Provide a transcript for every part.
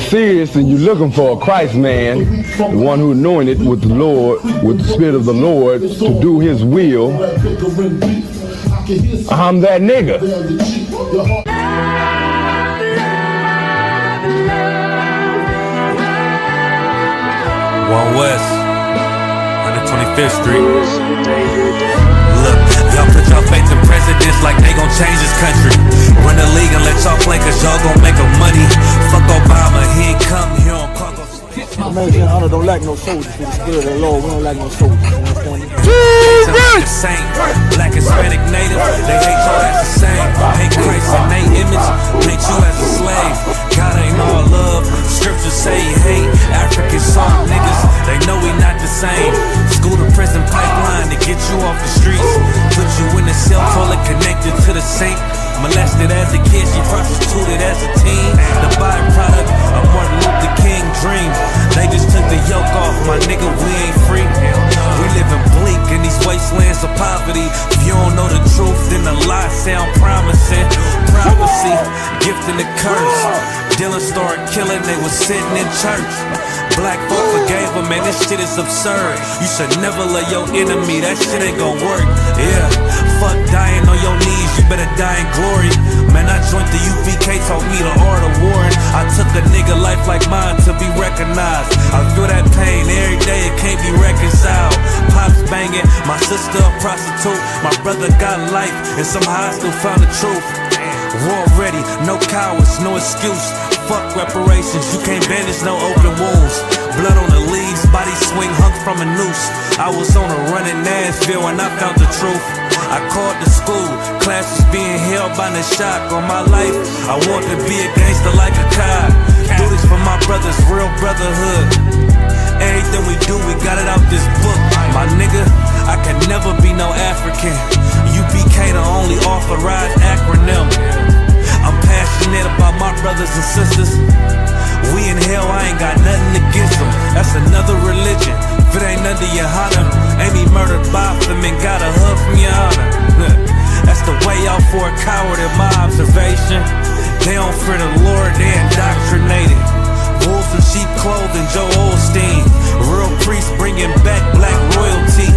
Serious, and you're looking for a Christ man, the one who anointed with the Lord, with the Spirit of the Lord, to do His will. I'm that nigga. One West, 125th Street. Look, y'all put y'all faith in presidents like they gon' change this country. Run the league and let y'all play, cause y'all gon' make 'em money. Fuck Obama, he ain't come here on cargo. American honor don't lack no soldiers. For the spirit of the Lord, we don't lack no soldiers. You understand me? Saint, black, Hispanic, native, they hate y'all as the same. Hate Christ in they image, hate you as a slave. God ain't all love, scriptures say he hate African soft niggas, they know we not the same. School to prison pipeline to get you off the streets. Put you in the cell toilet connected to the sink. Molested as a kid, she prostituted as a teen. The byproduct of Martin Luther King dreams. They just took the yoke off, my nigga, we ain't free. We living bleak in these wastelands of poverty. If you don't know the truth, then the lies sound promising. Prophecy, gift and the curse. Dylan started killing, they was sitting in church. Black folk forgave him, man, this shit is absurd. You should never love your enemy, that shit ain't gon' work. Yeah, fuck dying on your knees, you better die in glory. Man, I joined the UPK, taught me the art of warring. I took a nigga life like mine to be recognized. I feel that pain every day, it can't be reconciled. Pops banging, my sister a prostitute. My brother got life, and somehow I still found the truth. War ready, no cowards, no excuse. Fuck reparations, you can't bandage no open wounds. Blood on the leaves, body swing hung from a noose. I was on a run in Nashville when I found the truth. I called the school, classes being held by the shock on my life. I want to be a gangster like a cop. Do this for my brothers, real brotherhood. Everything we do, we got it out this book. My nigga, I can never be no African. UPK the only authorized acronym. I'm passionate about my brothers and sisters. We in hell, I ain't got nothing against them. That's another religion. If it ain't under YAHANNA, ain't me murdered by them and got a hug from YAHANNA. That's the way out for a coward in my observation. They don't fear the Lord, they indoctrinated. Wolves in sheep clothing, Joe Osteen. Real priests bringing back black royalty.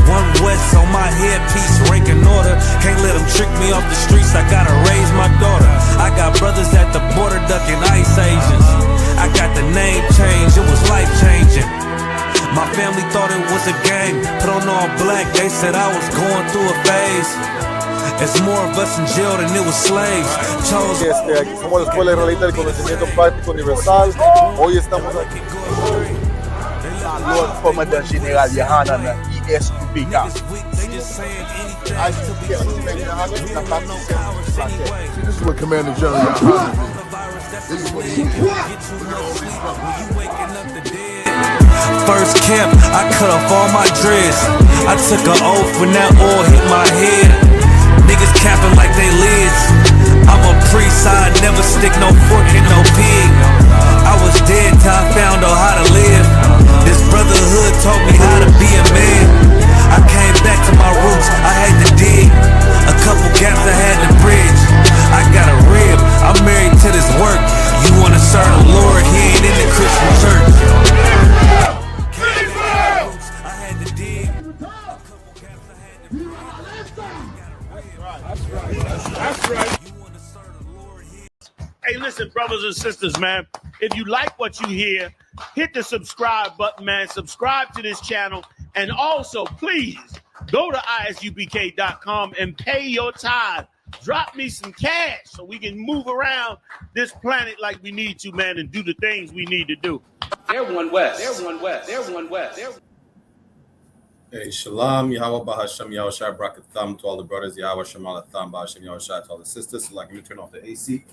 One West on my headpiece, ranking order. Can't let them trick me off the streets, I gotta raise my daughter. I got brothers at the border ducking ICE agents. I got the name change, it was life changing. My family thought it was a gang, put on all black, they said I was going through a phase. It's more of us in jail than it was slaves. Aquí somos la Escuela Israelita del Conocimiento Práctico Universal. Hoy estamos aquí. Lord Commandant General YAHANNA I.S.U.P.K. I.S.U.P.K. This is what Commander General YAHANNA did. This is what he did. First camp, I cut off all my dreads. I took an oath when that oil hit my head. Niggas capping like they lids. I'm a priest, I never stick no fork in no pig. I was dead till I found out how to live. This brotherhood taught me how to be a man. I came back to my roots, I had to dig. A couple gaps I had to bridge. I got a rib, I'm married to this work. You wanna serve the Lord, he ain't in the Christian church. I had to dig. That's right. Hey, listen, brothers and sisters, man. If you like what you hear, hit the subscribe button, man. Subscribe to this channel. And also, please, go to isupk.com and pay your tithe. Drop me some cash so we can move around this planet like we need to, man, and do the things we need to do. They're one West. They're one West. They're one West. Hey, Shalom, Yahweh Bahasham, Yahweh Shai, Brakatham to all the brothers, Yahweh Shemalatham, Bahasham, Yahweh Shai to all the sisters. So, like, let me turn off the AC.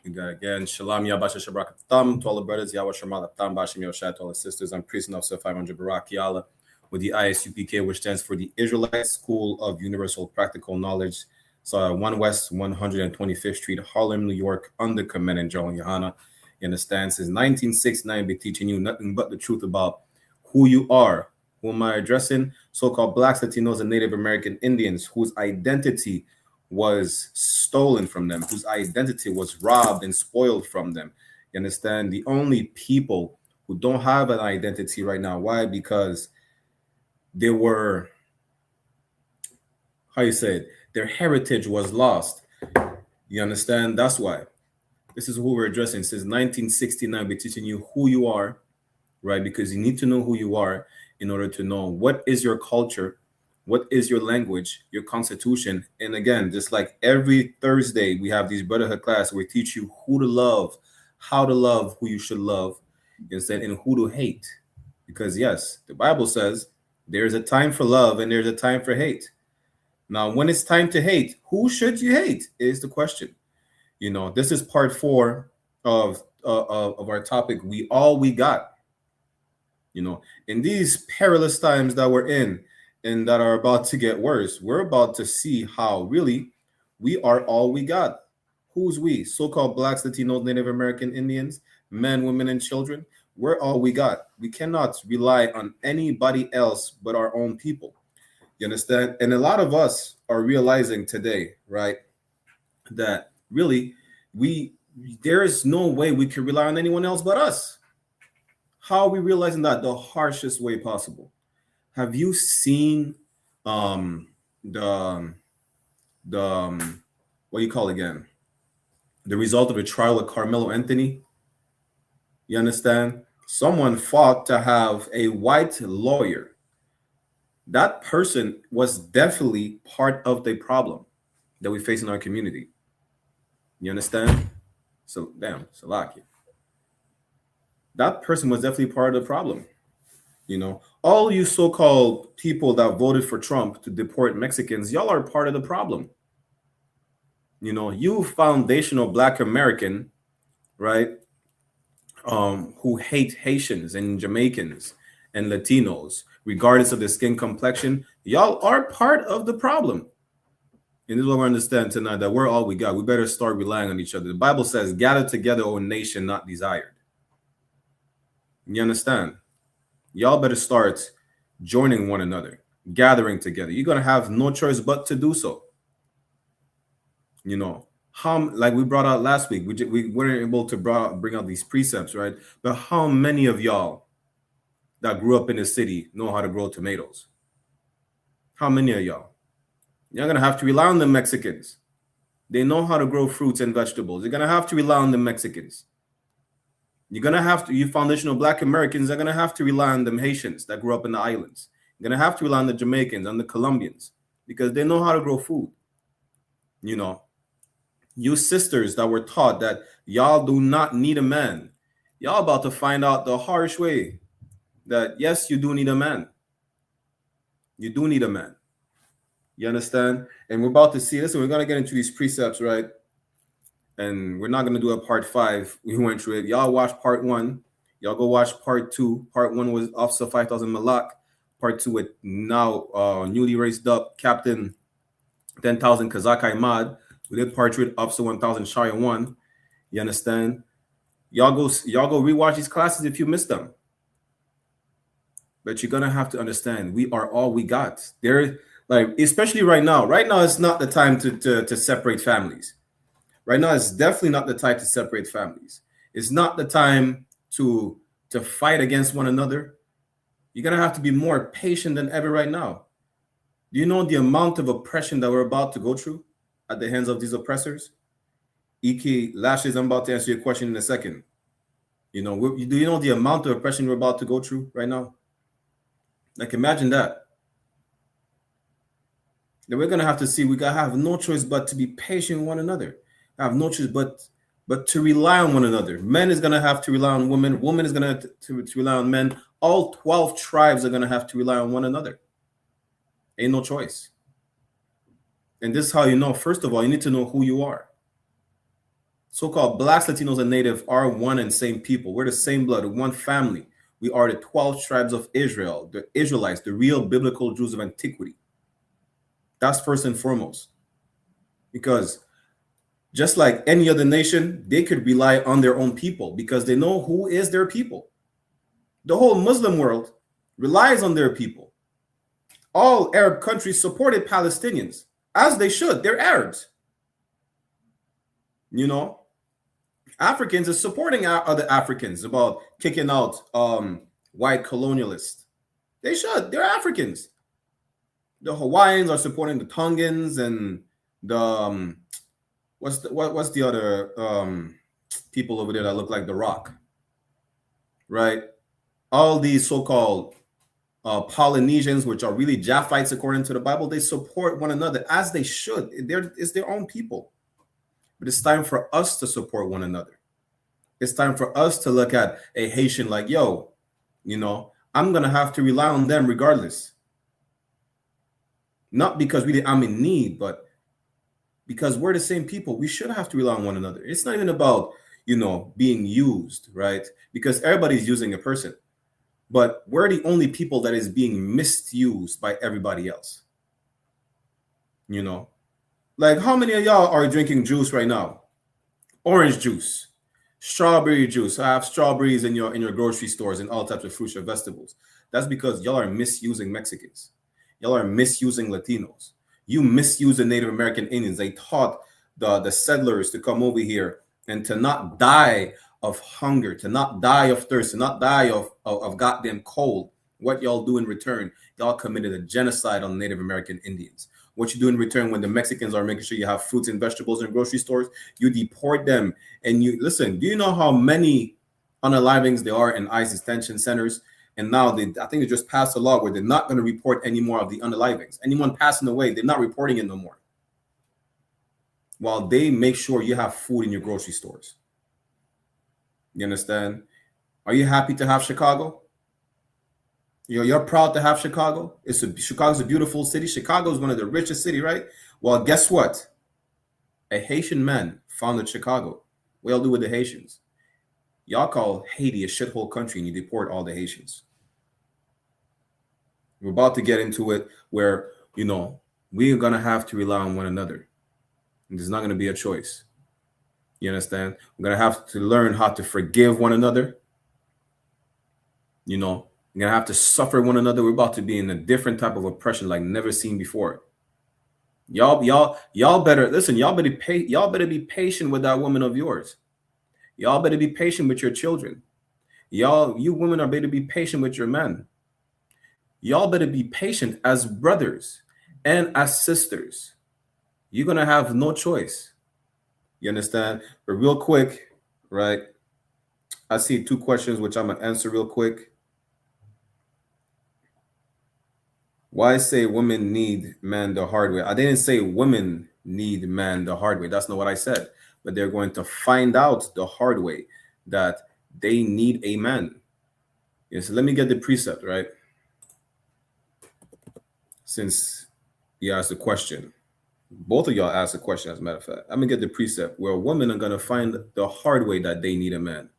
We got again, Shalom, Yahweh Shai, Brakatham to all the brothers, Yahweh Shemalatham, Bahasham, Yahweh Shai to all the sisters. I'm Priest Officer 500 Barak Yala with the I.S.U.P.K, which stands for the Israelite School of Universal Practical Knowledge. So, 1 West, 125th Street, Harlem, New York, under Commandant General YAHANNA. You understand? Since 1969, be teaching you nothing but the truth about who you are. Who am I addressing? So-called Blacks, Latinos, and Native American Indians whose identity was stolen from them, whose identity was robbed and spoiled from them. You understand? The only people who don't have an identity right now. Why? Because they were, how you say it, their heritage was lost. You understand? That's why. This is who we're addressing. Since 1969, we're teaching you who you are, right? Because you need to know who you are in order to know what is your culture, what is your language, your constitution. And again, just like every Thursday, we have these Brotherhood class where we teach you who to love, how to love who you should love, instead, and who to hate. Because yes, the Bible says there's a time for love and there's a time for hate. Now, when it's time to hate, who should you hate is the question. You know, this is part 4 of our topic. We all we got. You know, in these perilous times that we're in and that are about to get worse, we're about to see how really we are all we got. Who's we? So-called Blacks, Latinos, Native American Indians, men, women, and children. We're all we got. We cannot rely on anybody else but our own people. You understand? And a lot of us are realizing today, right, that really there is no way we can rely on anyone else but us. How are we realizing that? The harshest way possible. Have you seen the what do you call it again? The result of a trial of Carmelo Anthony? You understand? Someone fought to have a white lawyer. That person was definitely part of the problem that we face in our community. You understand? So damn, Salaki. That person was definitely part of the problem. You know, all you so-called people that voted for Trump to deport Mexicans, y'all are part of the problem. You know, you foundational Black American, right, who hate Haitians and Jamaicans and Latinos, regardless of their skin complexion, y'all are part of the problem. And this is what we understand tonight, that we're all we got. We better start relying on each other. The Bible says, gather together, O nation not desired. You understand? Y'all better start joining one another, gathering together. You're going to have no choice but to do so. You know, like we brought out last week, we weren't able to bring out these precepts, right? But how many of y'all that grew up in the city know how to grow tomatoes? How many of y'all? You're going to have to rely on the Mexicans. They know how to grow fruits and vegetables. You're going to have to rely on the Mexicans. You're going to have to, you foundational Black Americans are going to have to rely on them Haitians that grew up in the islands. You're going to have to rely on the Jamaicans and the Colombians because they know how to grow food. You know, you sisters that were taught that y'all do not need a man. Y'all about to find out the harsh way that, yes, you do need a man. You do need a man. You understand? And we're about to see this. We're going to get into these precepts, right? And we're not going to do a part 5. We went through it. Y'all watch part 1. Y'all go watch part 2. Part 1 was Officer 5000 Malak. Part 2 with now newly raised up Captain 10,000 Kazak Ahmad. We did part 3 with Officer 1000 Shaya 1. You understand? Y'all go rewatch these classes if you missed them. But you're going to have to understand, we are all we got. There, like, especially right now. Right now, it's not the time to separate families. Right now, it's definitely not the time to separate families. It's not the time to fight against one another. You're going to have to be more patient than ever right now. Do you know the amount of oppression that we're about to go through at the hands of these oppressors? Iki Lashes, I'm about to answer your question in a second. You know, do you know the amount of oppression we're about to go through right now? Like, imagine that. Then we're going to have to see, we got to have no choice but to be patient with one another. Have no choice but to rely on one another. Men is going to have to rely on women. Women is going to rely on men. All 12 tribes are going to have to rely on one another. Ain't no choice. And this is how you know. First of all, you need to know who you are. So-called Blacks, Latinos, and Native are one and same people. We're the same blood, one family. We are the 12 tribes of Israel, the Israelites, the real biblical Jews of antiquity. That's first and foremost. Because just like any other nation, they could rely on their own people because they know who is their people. The whole Muslim world relies on their people. All Arab countries supported Palestinians. as they should. They're Arabs. You know, Africans are supporting other Africans about kicking out white colonialists. They should. They're Africans. The Hawaiians are supporting the Tongans and the what's the other people over there that look like The Rock, right? All these so-called Polynesians, which are really Japhites according to the Bible, they support one another as they should. It's their own people. But it's time for us to support one another. It's time for us to look at a Haitian like, yo, you know, I'm going to have to rely on them regardless. Not because I'm in need, but because we're the same people. We should have to rely on one another. It's not even about, you know, being used, right? Because everybody's using a person. But we're the only people that is being misused by everybody else. You know? Like, how many of y'all are drinking juice right now? Orange juice, strawberry juice. I have strawberries in your grocery stores and all types of fruits or vegetables. That's because y'all are misusing Mexicans. Y'all are misusing Latinos. You misuse the Native American Indians. They taught the settlers to come over here and to not die of hunger, to not die of thirst, to not die of goddamn cold. What y'all do in return? Y'all committed a genocide on Native American Indians. What you do in return when the Mexicans are making sure you have fruits and vegetables in grocery stores, you deport them. And you listen, do you know how many unalivings there are in ICE detention centers? And now I think they just passed a law where they're not going to report any more of the unalivings. Anyone passing away, they're not reporting it no more. While they make sure you have food in your grocery stores. You understand? Are you happy to have Chicago? You're proud to have Chicago? Chicago's a beautiful city. Chicago is one of the richest cities, right? Well, guess what? A Haitian man founded Chicago. What y'all do with the Haitians? Y'all call Haiti a shithole country and you deport all the Haitians. We're about to get into it where, you know, we're going to have to rely on one another. And there's not going to be a choice. You understand? We're going to have to learn how to forgive one another. You know, we're going to have to suffer one another. We're about to be in a different type of oppression like never seen before. Y'all better listen. Y'all better be patient with that woman of yours. Y'all better be patient with your children. You women are better be patient with your men. Y'all better be patient as brothers and as sisters. You're going to have no choice. You understand? But real quick, right? I see 2 questions, which I'm going to answer real quick. Why say women need men the hard way? I didn't say women need men the hard way. That's not what I said. But they're going to find out the hard way that they need a man. Yes, let me get the precept, right? Since you asked the question. Both of y'all asked a question, as a matter of fact. I'm going to get the precept where women are going to find the hard way that they need a man.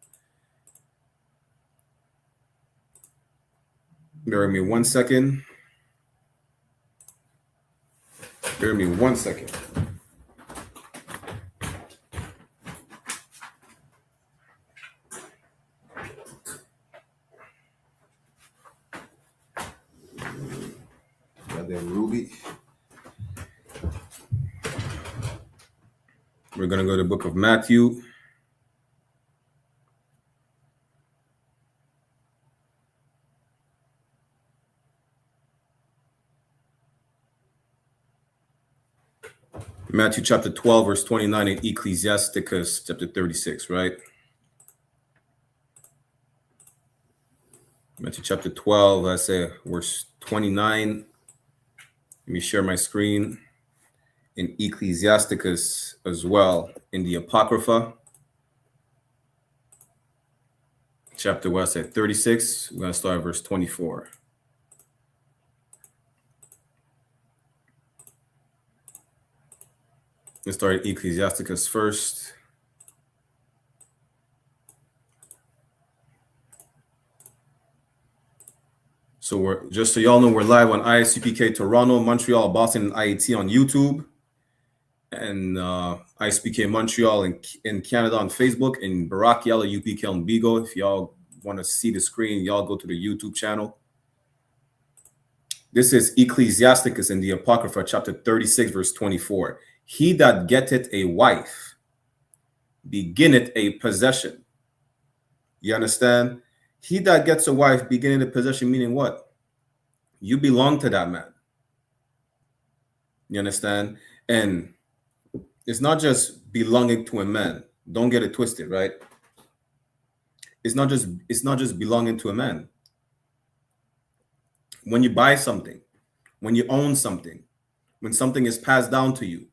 Bear with me 1 second. Bear with me 1 second. Ruby. We're going to go to the book of Matthew. Matthew chapter 12, verse 29, and Ecclesiasticus chapter 36, right? Matthew chapter 12, I say verse 29. Let me share my screen. In Ecclesiasticus as well, in the Apocrypha. Chapter, what I said, 36. We're going to start at verse 24. Let's start at Ecclesiasticus first. So we're just so y'all know, we're live on I.S.U.P.K. Toronto, Montreal, Boston, and IET on YouTube, and I.S.U.P.K. Montreal in Canada on Facebook, and Barack Yalla UPK on Bigo. If y'all want to see the screen, y'all go to the YouTube channel. This is Ecclesiasticus in the Apocrypha, chapter 36, verse 24. He that getteth a wife beginneth a possession. You understand? He that gets a wife beginneth a possession, meaning what? You belong to that man. You understand? And it's not just belonging to a man. Don't get it twisted, right? It's not just belonging to a man. When you buy something, when you own something, when something is passed down to you,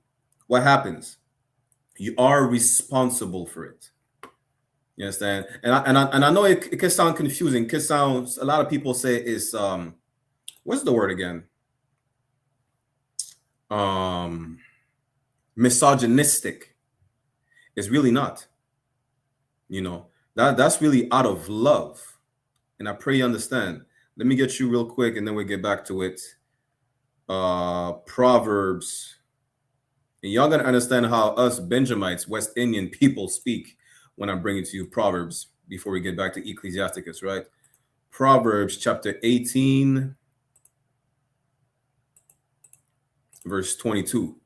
what happens? You are responsible for it. You understand? And I know it can sound confusing. It can sound, a lot of people say it's what's the word again? Misogynistic. It's really not. You know, that's really out of love. And I pray you understand. Let me get you real quick and then we'll get back to it. Proverbs. And y'all gotta understand how us Benjamites, West Indian people speak when I'm bringing to you Proverbs before we get back to Ecclesiasticus, right? Proverbs chapter 18, verse 22.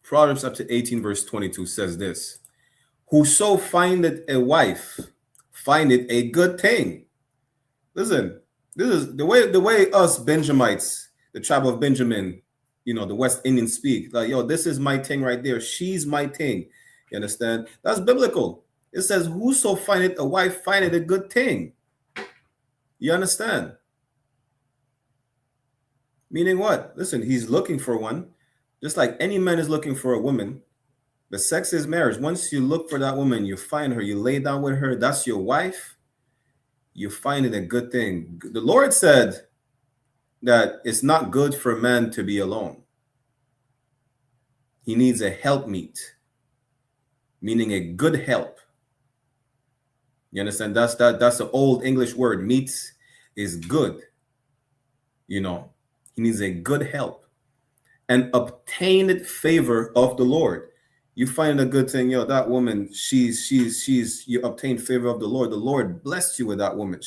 Proverbs chapter 18, verse 22 says this: whoso findeth a wife findeth a good thing. Listen, this is the way us Benjamites, the tribe of Benjamin, you know, the West Indians speak. Like, yo, this is my thing right there. She's my thing. You understand? That's biblical. It says, whoso findeth a wife findeth a good thing. You understand? Meaning what? Listen, he's looking for one. Just like any man is looking for a woman. The sex is marriage. Once you look for that woman, you find her, you lay down with her, that's your wife, you find it a good thing. The Lord said that it's not good for a man to be alone. He needs a helpmeet, meaning a good help. You understand? That's the old English word. Meet is good. You know, he needs a good help and obtained favor of the Lord. You find a good thing, yo, that woman, she's you obtain favor of the Lord. The Lord blessed you with that woman.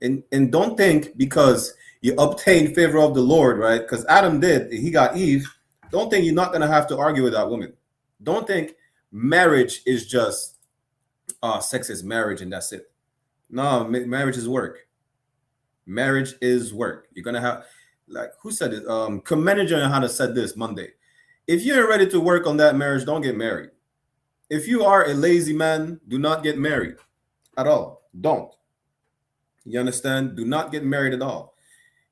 And don't think because you obtain favor of the Lord, right? Because Adam did, he got Eve. Don't think you're not going to have to argue with that woman. Don't think marriage is just, sex is marriage and that's it. No, marriage is work. Marriage is work. You're going to have, like, who said it? Manager YAHANNA said this Monday. If you're ready to work on that marriage, don't get married. If you are a lazy man, do not get married at all. Don't. You understand? Do not get married at all.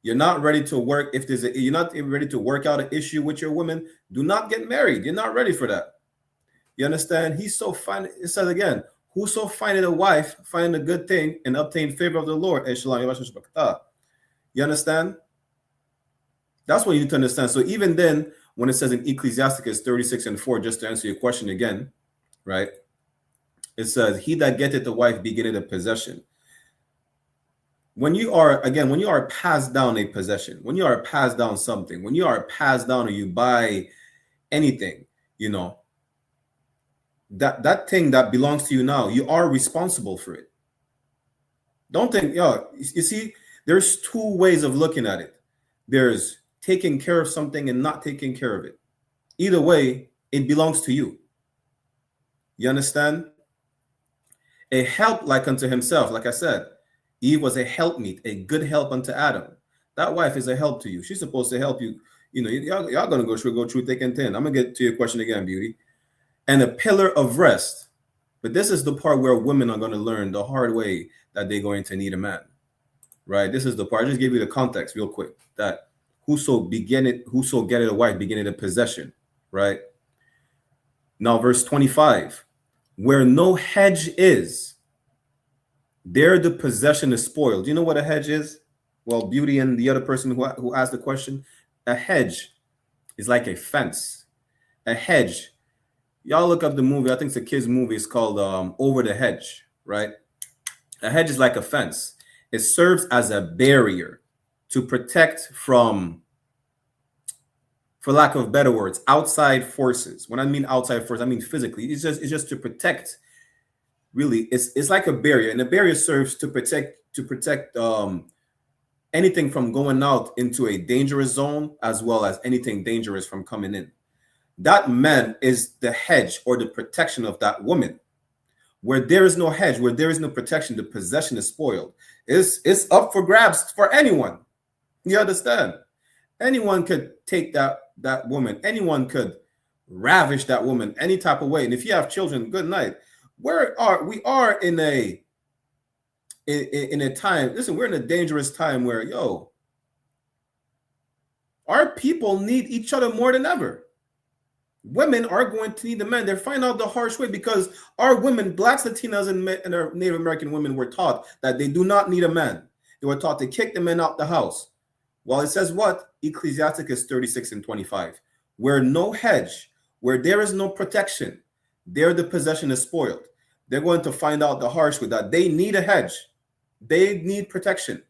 You're not ready to work. If you're not ready to work out an issue with your woman, do not get married. You're not ready for that. You understand? He's so fine. It says again, whoso findeth a wife, find a good thing and obtain favor of the Lord. SHALAM. You understand? That's what you need to understand. So even then, when it says in Ecclesiasticus 36:4, just to answer your question again, right? It says, he that getteth a wife beginneth a possession. When you are passed down a possession, when you are passed down something, when you are passed down or you buy anything, you know, that thing that belongs to you now, you are responsible for it. Don't think, yo, you see, there's two ways of looking at it. There's taking care of something and not taking care of it. Either way, it belongs to you. You understand? A help like unto himself, like I said, Eve was a helpmeet, a good help unto Adam. That wife is a help to you. She's supposed to help you. You know, y'all gonna go through thick and thin. I'm gonna get to your question again, beauty. And a pillar of rest. But this is the part where women are gonna learn the hard way that they're going to need a man. Right? This is the part. I just give you the context real quick. That whoso getteth a wife beginneth a possession, right? Now, verse 25, where no hedge is, there the possession is spoiled. Do you know what a hedge is? Well, beauty and the other person who asked the question, a hedge is like a fence. A hedge, y'all look up the movie, I think it's a kid's movie, it's called Over the Hedge, right? A hedge is like a fence. It serves as a barrier to protect from, for lack of better words, outside forces. When I mean outside force, I mean physically. It's just to protect. Really, it's like a barrier, and the barrier serves to protect anything from going out into a dangerous zone, as well as anything dangerous from coming in. That man is the hedge or the protection of that woman. Where there is no hedge, where there is no protection, the possession is spoiled. It's up for grabs for anyone. You understand? Anyone could take that woman. Anyone could ravish that woman any type of way. And if you have children, good night. We are in a time. Listen, we're in a dangerous time where our people need each other more than ever. Women are going to need the men. They're finding out the harsh way because our women, Blacks, Latinas, and our Native American women were taught that they do not need a man. They were taught to kick the men out the house. Well, it says what? Ecclesiasticus 36:25. Where no hedge, where there is no protection, there the possession is spoiled. They're going to find out the harsh way that they need a hedge. They need protection.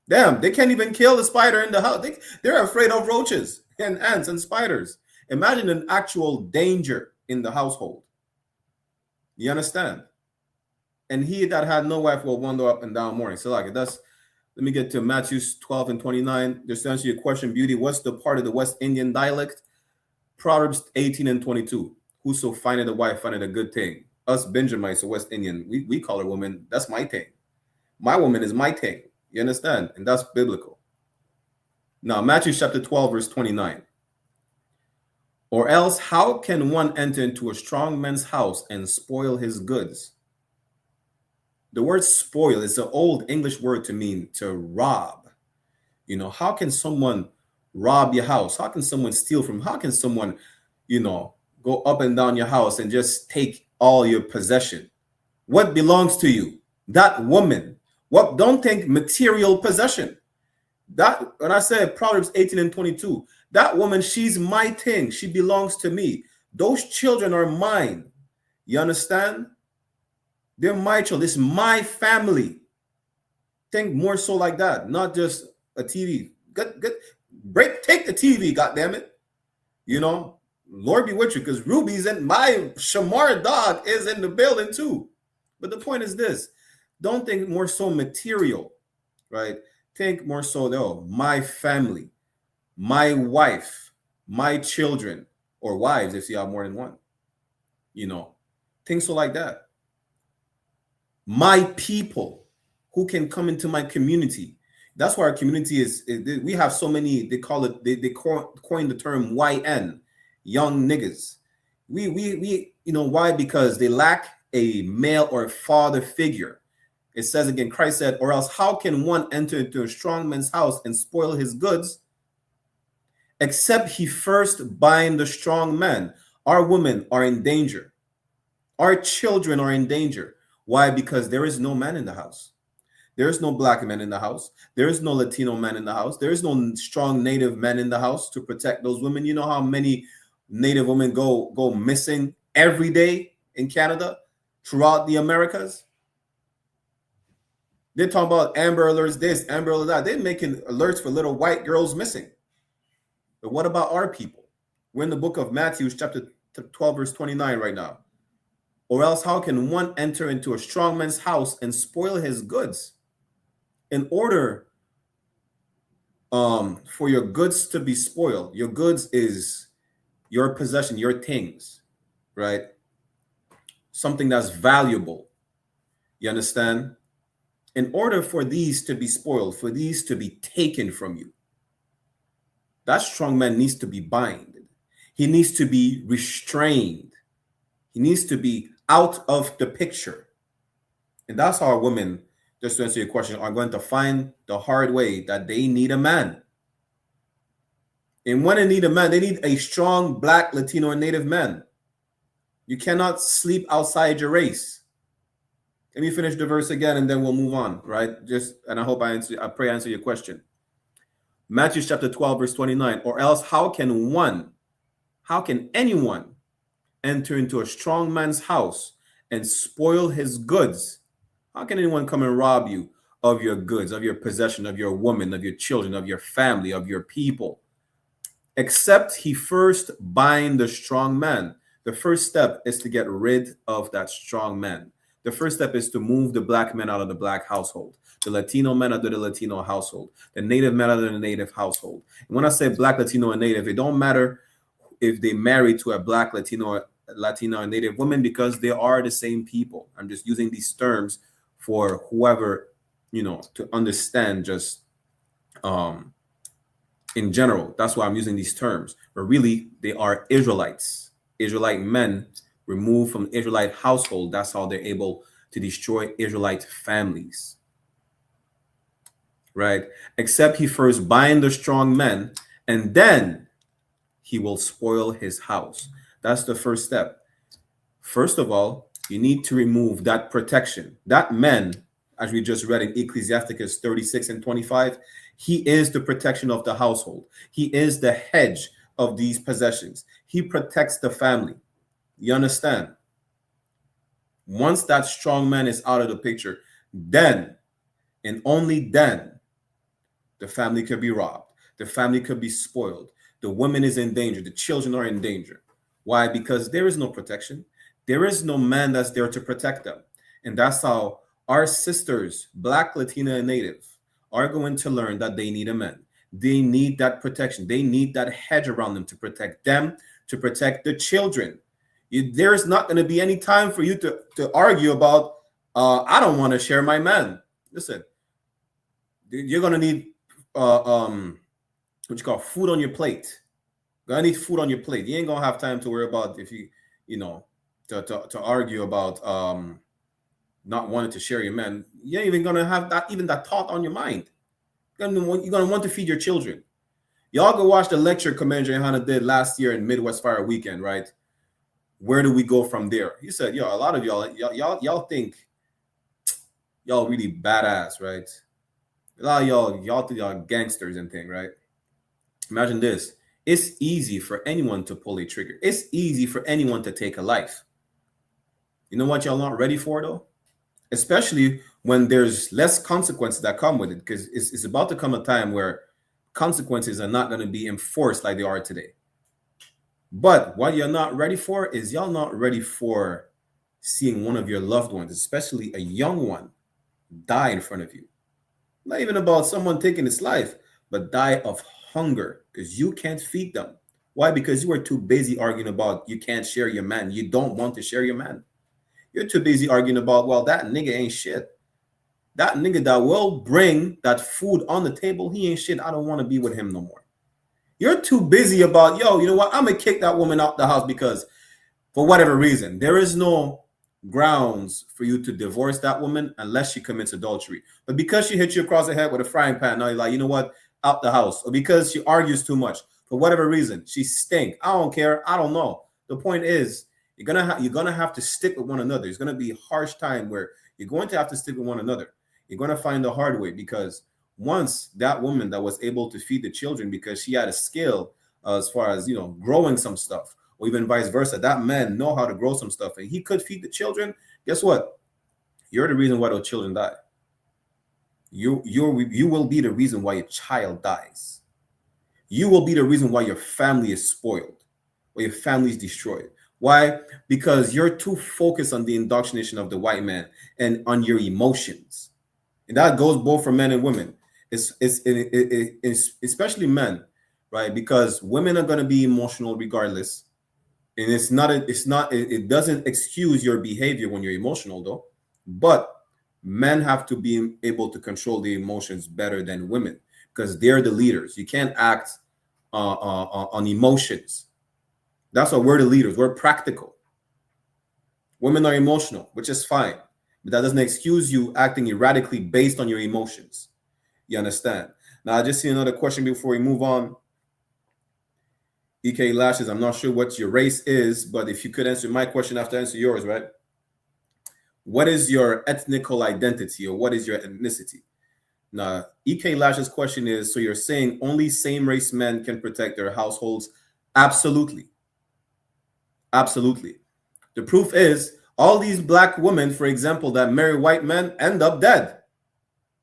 Damn, they can't even kill the spider in the house. They're afraid of roaches and ants and spiders. Imagine an actual danger in the household. You understand? And he that had no wife will wander up and down morning. So like let me get to Matthew 12:29. Just to answer your question, Beauty, what's the part of the West Indian dialect? Proverbs 18:22. Whoso findeth a wife findeth a good thing. Us Benjamites or West Indian, we call her woman. That's my thing. My woman is my thing. You understand? And that's biblical. Now, Matthew chapter 12, verse 29. Or else, how can one enter into a strong man's house and spoil his goods? The word spoil is an old English word to mean to rob. How can someone rob your house? How can someone steal from? How can someone, go up and down your house and just take all your possession? What belongs to you? That woman. What? Don't think material possession. That when I said Proverbs 18:22, that woman, she's my thing. She belongs to me. Those children are mine. You understand? They're my children. It's my family. Think more so like that, not just a TV. Good. Take the TV, goddammit. Lord be with you, because Ruby's in my Shamar dog is in the building too. But the point is this: don't think more so material, right? Think more so though, my family, my wife, my children, or wives if you have more than one. Things so like that. My people who can come into my community. That's why our community we have so many, they call it, they coined the term YN, young niggas. We why? Because they lack a male or father figure. It says again, Christ said, or else how can one enter into a strong man's house and spoil his goods, except he first bind the strong man? Our women are in danger. Our children are in danger. Why? Because there is no man in the house. There is no black man in the house. There is no Latino man in the house. There is no strong native man in the house to protect those women. You know how many native women go missing every day in Canada, throughout the Americas? They're talking about Amber Alerts this, Amber Alerts that. They're making alerts for little white girls missing. But what about our people? We're in the book of Matthew, chapter 12, verse 29 right now. Or else how can one enter into a strong man's house and spoil his goods? In order for your goods to be spoiled, your goods is your possession, your things, right? Something that's valuable. You understand? In order for these to be spoiled, for these to be taken from you, that strong man needs to be bound. He needs to be restrained. He needs to be out of the picture. And that's how our women, just to answer your question, are going to find the hard way that they need a man. And when they need a man, they need a strong black, Latino, or native man. You cannot sleep outside your race. Let me finish the verse again and then we'll move on, right? And I hope I pray I answer your question. Matthew chapter 12, verse 29. Or else how can anyone enter into a strong man's house and spoil his goods? How can anyone come and rob you of your goods, of your possession, of your woman, of your children, of your family, of your people? Except he first bind the strong man. The first step is to get rid of that strong man. The first step is to move the black men out of the black household, the Latino men out of the Latino household, the native men out of the native household. And when I say black, Latino, and native, it don't matter if they marry to a black, Latino, and native woman, because they are the same people. I'm just using these terms for whoever, to understand just in general. That's why I'm using these terms. But really, they are Israelites, Israelite men removed from the Israelite household. That's how they're able to destroy Israelite families. Right? Except he first bind the strong men, and then he will spoil his house. That's the first step. First of all, you need to remove that protection. That man, as we just read in Ecclesiasticus 36 and 25, he is the protection of the household. He is the hedge of these possessions. He protects the family. You understand? Once that strong man is out of the picture, then and only then the family could be robbed. The family could be spoiled. The woman is in danger. The children are in danger. Why? Because there is no protection. There is no man that's there to protect them. And that's how our sisters, black, Latina, and native, are going to learn that they need a man. They need that protection. They need that hedge around them, to protect the children. There's not going to be any time for you to argue about, I don't want to share my man. Listen, you're going to need what you call food on your plate. You're going to need food on your plate. You ain't going to have time to worry about if to argue about not wanting to share your man. You ain't even going to have that thought on your mind. You're going to want to feed your children. Y'all go watch the lecture Commander YAHANNA did last year in Midwest Fire Weekend, right? Where do we go from there? He said, a lot of y'all think y'all really badass, right? A lot of y'all think y'all gangsters and thing, right? Imagine this. It's easy for anyone to pull a trigger. It's easy for anyone to take a life. You know what y'all not ready for, though? Especially when there's less consequences that come with it, because it's about to come a time where consequences are not going to be enforced like they are today. But what you're not ready for is y'all not ready for seeing one of your loved ones, especially a young one, die in front of you. Not even about someone taking his life, but die of hunger because you can't feed them. Why? Because you are too busy arguing about you can't share your man. You don't want to share your man. You're too busy arguing about, well, that nigga ain't shit. That nigga that will bring that food on the table, he ain't shit. I don't want to be with him no more. You're too busy about, you know what? I'm going to kick that woman out the house because for whatever reason, there is no grounds for you to divorce that woman unless she commits adultery. But because she hit you across the head with a frying pan, now you're like, you know what? Out the house. Or because she argues too much. For whatever reason, she stink. I don't care. I don't know. The point is, you're gonna have to stick with one another. It's gonna be a harsh time where you're going to have to stick with one another. You're gonna find the hard way, because once that woman that was able to feed the children because she had a skill as far as growing some stuff, or even vice versa, that man know how to grow some stuff and he could feed the children. Guess what? You're the reason why those children die. You will be the reason why your child dies. You will be the reason why your family is spoiled, or your family is destroyed. Why? Because you're too focused on the indoctrination of the white man and on your emotions. And that goes both for men and women. It's especially men, right? Because women are going to be emotional regardless. And it doesn't excuse your behavior when you're emotional, though. But men have to be able to control the emotions better than women, because they're the leaders. You can't act on emotions. That's why we're the leaders. We're practical. Women are emotional, which is fine, but that doesn't excuse you acting erratically based on your emotions. You understand? Now, I just see another question before we move on. EK Lashes, I'm not sure what your race is, but if you could answer my question after I answer yours, right? What is your ethnical identity, or what is your ethnicity? Now, EK Lashes' question is, so you're saying only same-race men can protect their households? Absolutely. Absolutely. The proof is all these black women, for example, that marry white men end up dead.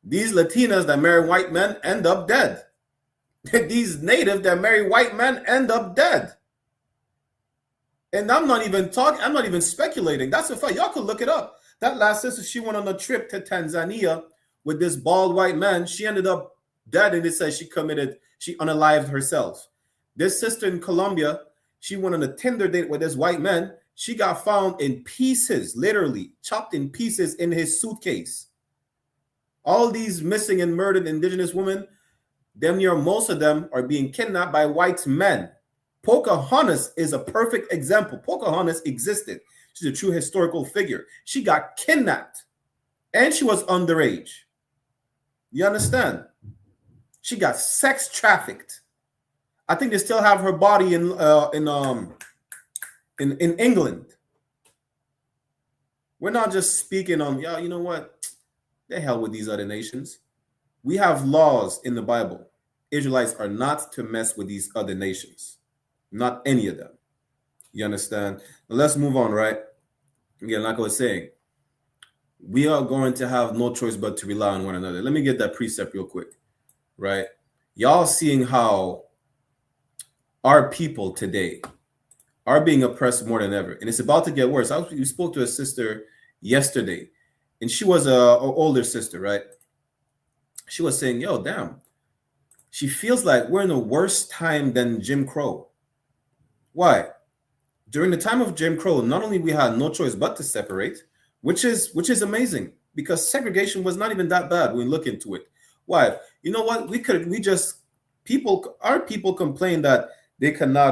These Latinas that marry white men end up dead. These natives that marry white men end up dead. And I'm not even speculating. That's a fact. Y'all could look it up. That last sister, she went on a trip to Tanzania with this bald white man. She ended up dead, and it says she unalived herself. This sister in Colombia, she went on a Tinder date with this white man. She got found in pieces, literally chopped in pieces in his suitcase. All these missing and murdered indigenous women, most of them are being kidnapped by white men. Pocahontas is a perfect example. Pocahontas existed. She's a true historical figure. She got kidnapped and she was underage. You understand? She got sex trafficked. I think they still have her body in England. We're not just speaking on, yeah, you know what? The hell with these other nations. We have laws in the Bible. Israelites are not to mess with these other nations. Not any of them. You understand? But let's move on, right? Again, like I was saying, we are going to have no choice but to rely on one another. Let me get that precept real quick, right? Y'all seeing how our people today are being oppressed more than ever. And it's about to get worse. We spoke to a sister yesterday, and she was an older sister, right? She was saying, yo, damn, she feels like we're in a worse time than Jim Crow. Why? During the time of Jim Crow, not only we had no choice but to separate, which is amazing, because segregation was not even that bad when we look into it. Why? You know what? Our people complain that they cannot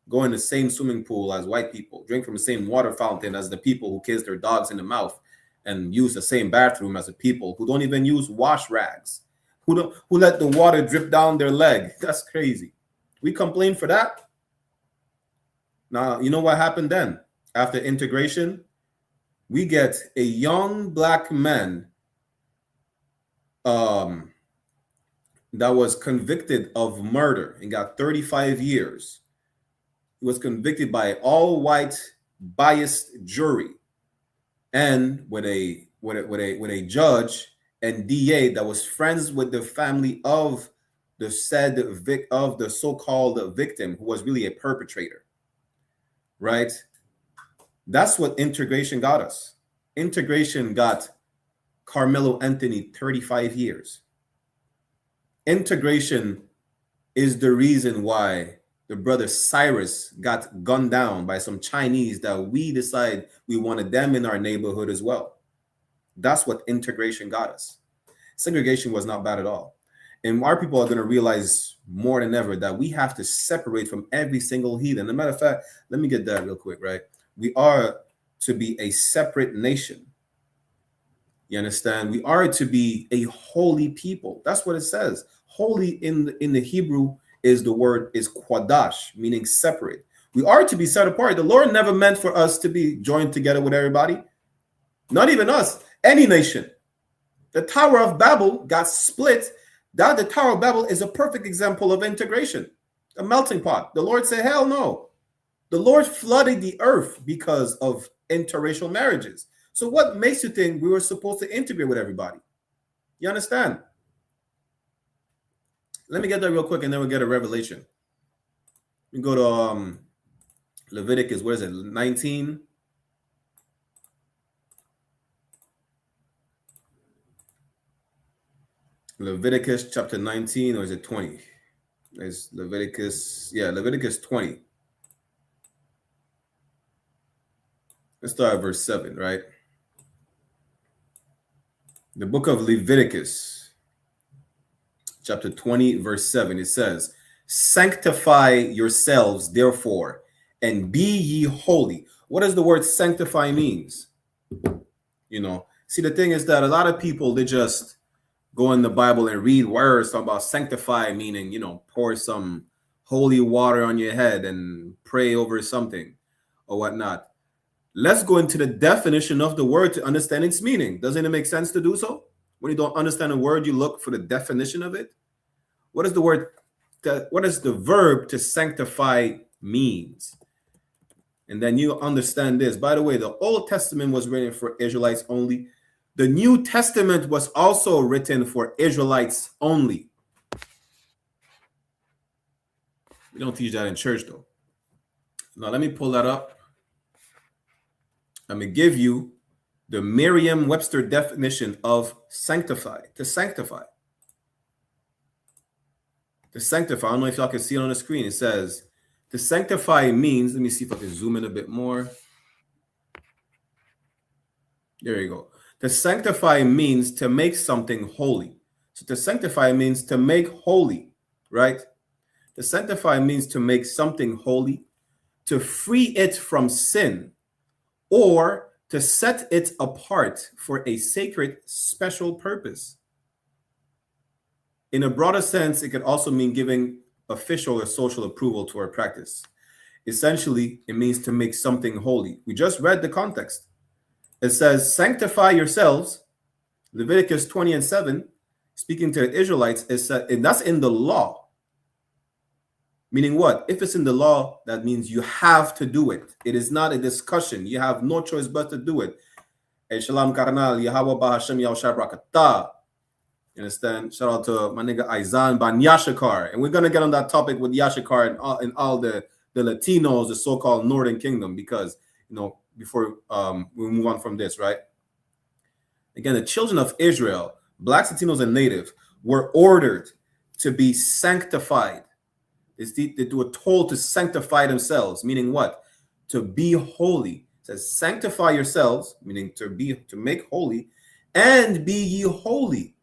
go in the same swimming pool as white people, drink from the same water fountain as the people who kiss their dogs in the mouth, and use the same bathroom as the people who don't even use wash rags, who let the water drip down their leg. That's crazy. We complain for that. Now, you know what happened then? After integration, we get a young black man that was convicted of murder and got 35 years. He was convicted by an all-white biased jury, and with a judge and DA that was friends with the family of the so-called victim, who was really a perpetrator. Right? That's what integration got us. Integration got Carmelo Anthony 35 years. Integration is the reason why the brother Cyrus got gunned down by some Chinese that we decide we wanted them in our neighborhood as well. That's what integration got us. Segregation was not bad at all. And our people are going to realize more than ever that we have to separate from every single heathen. As a matter of fact, let me get that real quick, right? We are to be a separate nation. You understand? We are to be a holy people. That's what it says. Holy in the Hebrew is quadash, meaning separate. We are to be set apart. The Lord never meant for us to be joined together with everybody. Not even us, any nation. The Tower of Babel got split. The Tower of Babel is a perfect example of integration, a melting pot. The Lord said, hell no. The Lord flooded the earth because of interracial marriages. So what makes you think we were supposed to integrate with everybody? You understand? Let me get that real quick, and then we'll get a revelation. We go to Leviticus, what is it, 19? Leviticus chapter 19, or is it 20? It's Leviticus, Leviticus 20. Let's start at verse 7, right? The book of Leviticus, chapter 20, verse 7, it says, sanctify yourselves, therefore, and be ye holy. What does the word sanctify means? You know, see, the thing is that a lot of people, they just go in the Bible and read words talking about sanctify, meaning, you know, pour some holy water on your head and pray over something or whatnot. Let's go into the definition of the word to understand its meaning. Doesn't it make sense to do so? When you don't understand a word, you look for the definition of it. What is the word? What is the verb to sanctify means? And then you understand this. By the way, the Old Testament was written for Israelites only. The New Testament was also written for Israelites only. We don't teach that in church, though. Now, let me pull that up. I'm going to give you The Merriam-Webster definition of sanctify, to sanctify. To sanctify, I don't know if y'all can see it on the screen. It says, to sanctify means, let me see if I can zoom in a bit more. There you go. To sanctify means to make something holy. So to sanctify means to make holy, right? To sanctify means to make something holy, to free it from sin, or to set it apart for a sacred special purpose. In a broader sense, it could also mean giving official or social approval to our practice. Essentially, it means to make something holy. We just read the context. It says, sanctify yourselves, Leviticus 20:7, speaking to the Israelites, and that's in the law. Meaning what? If it's in the law, that means you have to do it. It is not a discussion. You have no choice but to do it. Shalom karnal, Yahweh Bahashem Yahushua Brakatah. You understand? Shout out to my nigga Aizan Ban Yashikar. And we're going to get on that topic with Yashikar and all the Latinos, the so-called Northern Kingdom, because, you know, before we move on from this, right? Again, the children of Israel, blacks, Latinos, and Native, were ordered to be sanctified. They were told to sanctify themselves, meaning what? To be holy. It says, sanctify yourselves, meaning to make holy, and be ye holy.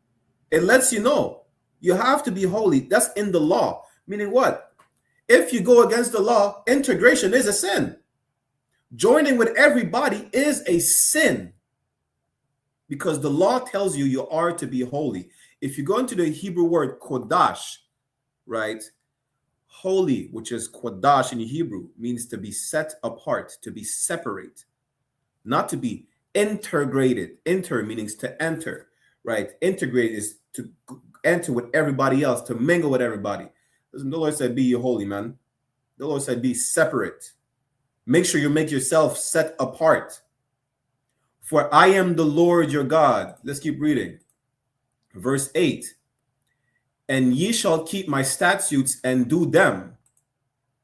It lets you know you have to be holy. That's in the law. Meaning what? If you go against the law, integration is a sin. Joining with everybody is a sin, because the law tells you you are to be holy. If you go into the Hebrew word kodash, right? Holy, which is kodash in Hebrew, means to be set apart, to be separate, not to be integrated. Inter means to enter, right? Integrate is to enter with everybody else, to mingle with everybody. Listen, the Lord said, be ye holy, man. The Lord said, be separate. Make sure you make yourself set apart. For I am the Lord your God. Let's keep reading. Verse 8. And ye shall keep my statutes and do them.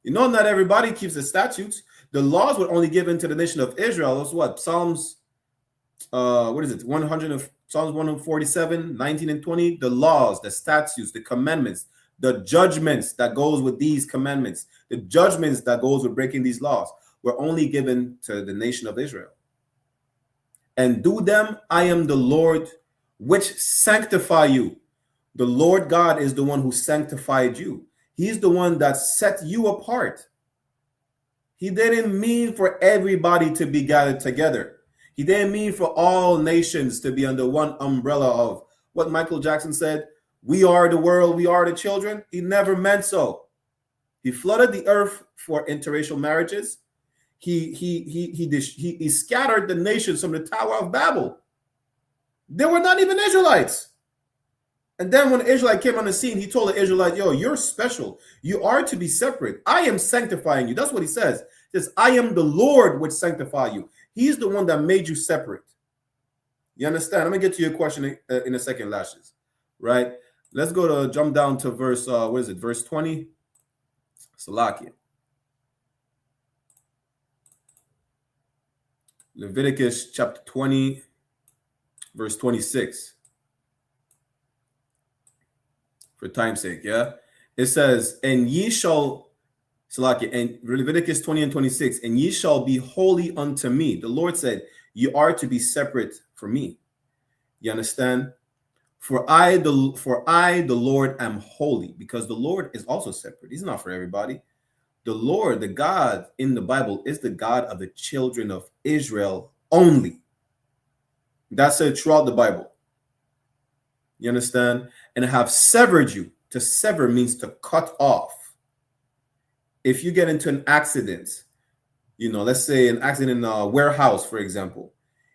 You know, not everybody keeps the statutes. The laws were only given to the nation of Israel. That's what? Psalms, what is it? Psalms 147, 19 and 20. The laws, the statutes, the commandments, the judgments that goes with these commandments, the judgments that goes with breaking these laws were only given to the nation of Israel. And do them, I am the Lord, which sanctify you. The Lord God is the one who sanctified you. He's the one that set you apart. He didn't mean for everybody to be gathered together. He didn't mean for all nations to be under one umbrella of what Michael Jackson said, we are the world, we are the children. He never meant so. He flooded the earth for interracial marriages. He scattered the nations from the Tower of Babel. They were not even Israelites. And then when the Israelite came on the scene, he told the Israelite, yo, you're special. You are to be separate. I am sanctifying you. That's what he says. He says, I am the Lord which sanctify you. He's the one that made you separate. You understand? I'm going to get to your question in a second, Lashes. Right? Let's jump down to verse, what is it? Verse 20. Salakia. Leviticus chapter 20, verse 26. For time's sake, yeah? It says, and ye shall, Salakia, and Leviticus 20 and 26, and ye shall be holy unto me. The Lord said, you are to be separate from me. You understand? For I, the Lord, am holy, because the Lord is also separate. He's not for everybody. The Lord, the God in the Bible, is the God of the children of Israel only. That's it throughout the Bible. You understand? And I have severed you. To sever means to cut off. If you get into an accident, you know, let's say an accident in a warehouse, for example,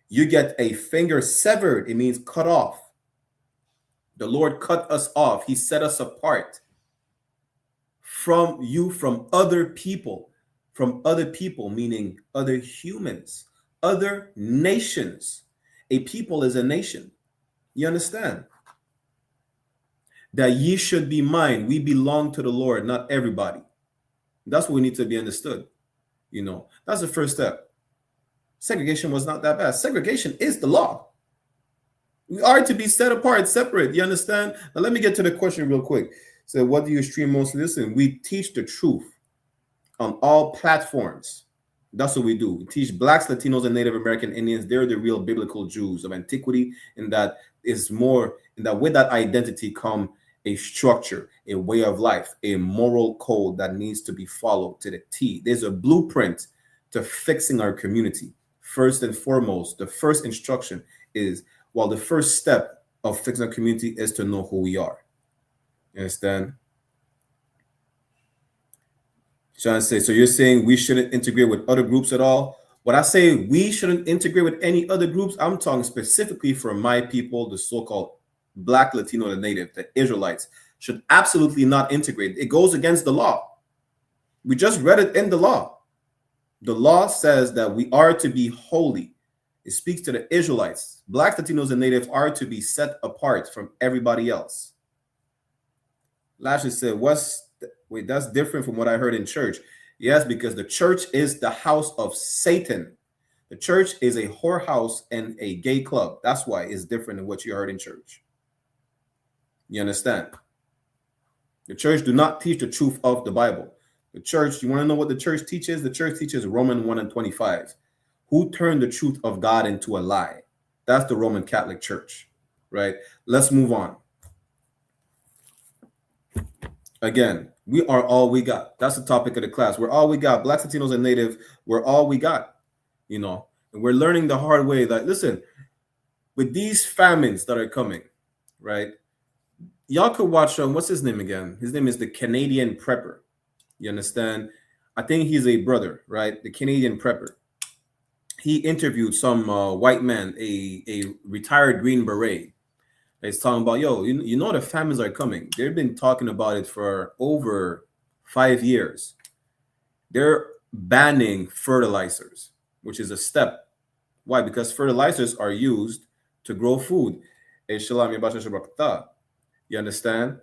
you get a finger severed, it means cut off. The Lord cut us off. He set us apart from other people, meaning other humans, other nations. A people is a nation. You understand? That ye should be mine. We belong to the Lord, not everybody. That's what we need to be understood. You know, that's the first step. segregation was not that bad. Segregation is the law. We are to be set apart, separate. You understand? Now let me get to the question real quick. So what do you stream most? Listen, we teach the truth on all platforms. That's what we do. We teach Blacks, Latinos, and Native American Indians. They're the real biblical Jews of antiquity, and that is more in that with that identity come a structure, a way of life, a moral code that needs to be followed to the T. There's a blueprint to fixing our community. First and foremost, the first instruction is, well, the first step of fixing our community is to know who we are. You understand? Trying to say, so you're saying we shouldn't integrate with other groups at all? When I say we shouldn't integrate with any other groups, I'm talking specifically for my people, the so-called Black, Latino, and Native, the Israelites, should absolutely not integrate. It goes against the law. We just read it in the law. The law says that we are to be holy. It speaks to the Israelites. Blacks, Latinos, and Natives are to be set apart from everybody else. Lashley said, wait, that's different from what I heard in church. Yes, because the church is the house of Satan. The church is a whorehouse and a gay club. That's why it's different than what you heard in church. You understand? The church do not teach the truth of the Bible. The church, you want to know what the church teaches? The church teaches Romans 1:25. Who turned the truth of God into a lie? That's the Roman Catholic Church, right? Let's move on. Again, we are all we got. That's the topic of the class. We're all we got. Blacks, Latinos, and Native, we're all we got, you know. And we're learning the hard way that, listen, with these famines that are coming, right? Y'all could watch, what's his name again? His name is the Canadian Prepper. You understand? I think he's a brother, right? The Canadian Prepper. He interviewed some white man, a retired Green Beret. He's talking about, yo, you know the famines are coming. They've been talking about it for over 5 years. They're banning fertilizers, which is a step. Why? Because fertilizers are used to grow food. You understand?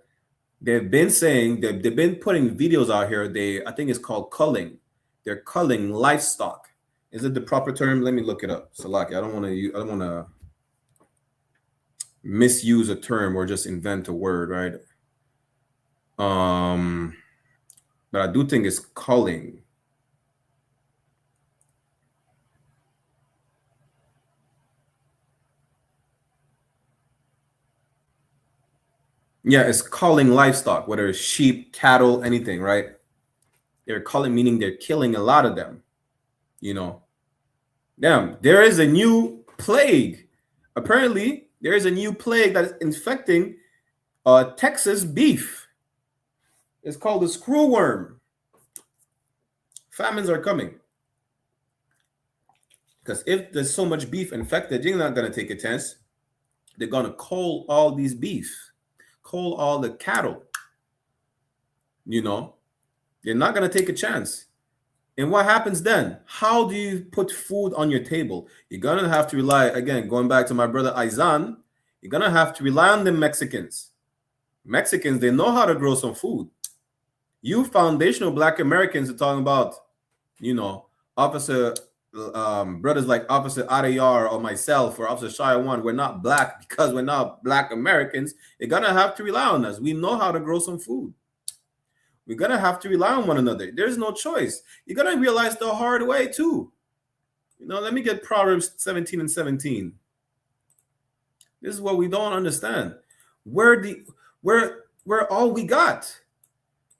They've been saying that they've been putting videos out here. I think it's called culling. They're culling livestock. Is it the proper term? Let me look it up. Salaki, I don't want to misuse a term or just invent a word, right? But I do think it's culling. Yeah, it's culling livestock, whether it's sheep, cattle, anything, right? They're culling, meaning they're killing a lot of them, you know. Damn, there is a new plague. Apparently, there is a new plague that is infecting Texas beef. It's called the screwworm. Famines are coming. Because if there's so much beef infected, you're not going to take a chance. They're going to cull all these beef, cull all the cattle. You know, you're not going to take a chance. And what happens then? How do you put food on your table? You're going to have to rely, again, going back to my brother Aizan, you're going to have to rely on the Mexicans. Mexicans, they know how to grow some food. You foundational Black Americans are talking about, you know, brothers like Officer Adayar or myself or Officer Shia One. We're not Black because we're not Black Americans. You're going to have to rely on us. We know how to grow some food. We're going to have to rely on one another. There's no choice. You're going to realize the hard way too. You know, let me get Proverbs 17:17. This is what we don't understand. We're all we got.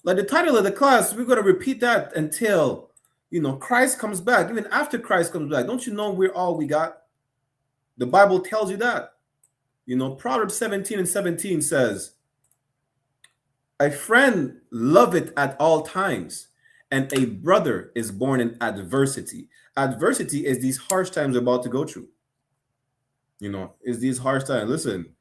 Like the title of the class, we're going to repeat that until, you know, Christ comes back. Even after Christ comes back, don't you know we're all we got? The Bible tells you that. You know, Proverbs 17:17 says, a friend loveth at all times, and a brother is born in adversity. Adversity is these harsh times we're about to go through. You know, is these harsh times. Listen,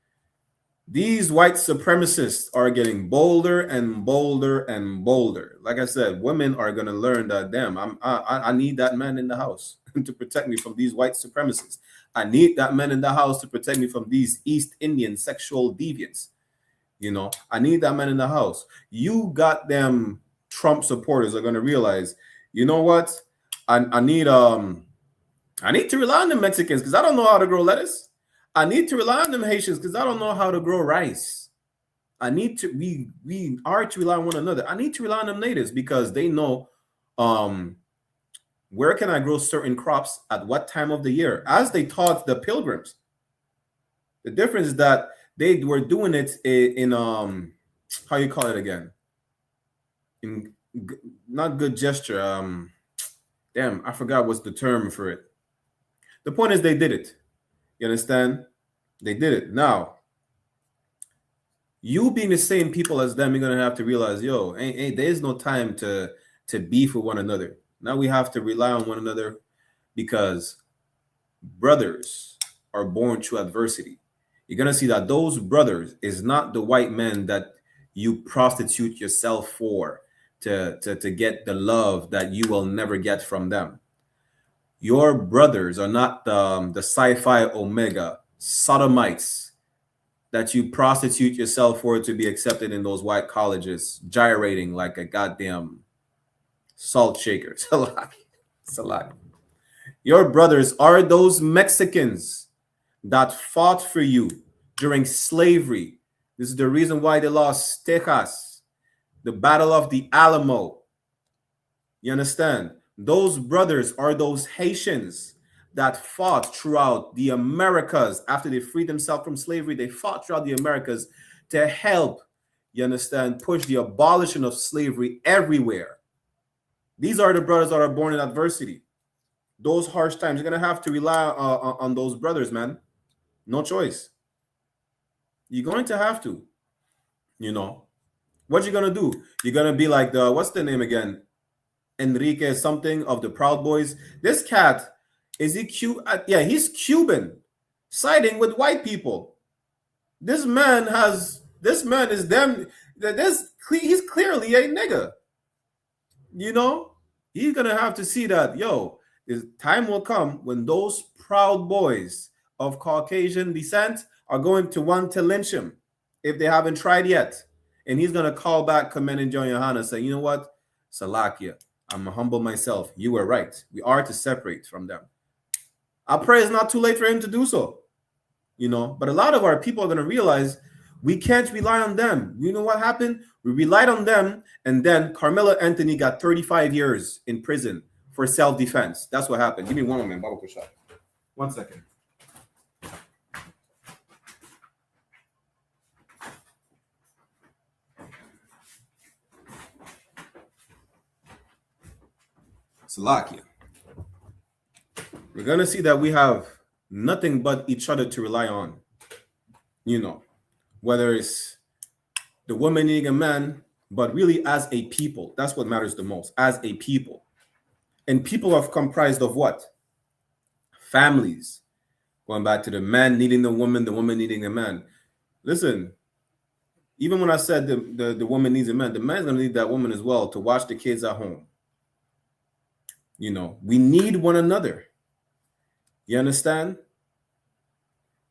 these white supremacists are getting bolder and bolder and bolder. Like I said, women are going to learn that, damn, I need that man in the house to protect me from these white supremacists. I need that man in the house to protect me from these East Indian sexual deviants. You know, I need that man in the house. You got them Trump supporters are going to realize, you know what? I need I need to rely on the Mexicans because I don't know how to grow lettuce. I need to rely on them Haitians because I don't know how to grow rice. We are to rely on one another. I need to rely on them natives because they know where can I grow certain crops at what time of the year, as they taught the pilgrims. The difference is that they were doing it in how you call it again? In not good gesture. Damn, I forgot what's the term for it. The point is they did it. You understand? They did it. Now, you being the same people as them, you're gonna have to realize, yo, there's no time to beef with one another. Now we have to rely on one another because brothers are born through adversity. You're gonna see that those brothers is not the white men that you prostitute yourself for to get the love that you will never get from them. Your brothers are not the sci-fi omega sodomites that you prostitute yourself for to be accepted in those white colleges, gyrating like a goddamn salt shaker. Salak. Your brothers are those Mexicans that fought for you during slavery. This is the reason why they lost Texas, the Battle of the Alamo. You understand? Those brothers are those Haitians that fought throughout the Americas after they freed themselves from slavery. They fought throughout the Americas to help, you understand, push the abolition of slavery everywhere. These are the brothers that are born in adversity. Those harsh times, you're going to have to rely on those brothers, man. No choice. You're going to have to, you know. What you going to do? You're going to be like the, what's the name again? Enrique something of the Proud Boys. This cat, is he cute? Yeah, he's Cuban, siding with white people. This man is them. He's clearly a nigga. You know, he's gonna have to see that, yo, the time will come when those Proud Boys of Caucasian descent are going to want to lynch him if they haven't tried yet. And he's gonna call back Commandant John Yohanna, say, you know what, Salakia, I'm humble myself. You were right. We are to separate from them. I pray it's not too late for him to do so. You know, but a lot of our people are going to realize we can't rely on them. You know what happened? We relied on them, and then Carmelo Anthony got 35 years in prison for self-defense. That's what happened. Give me one moment, Baba Kushai. 1 second. Salakia. We're going to see that we have nothing but each other to rely on. You know, whether it's the woman needing a man, but really as a people, that's what matters the most, as a people. And people are comprised of what? Families. Going back to the man needing the woman needing a man. Listen, even when I said the woman needs a man, the man's going to need that woman as well to watch the kids at home. You know, we need one another. You understand?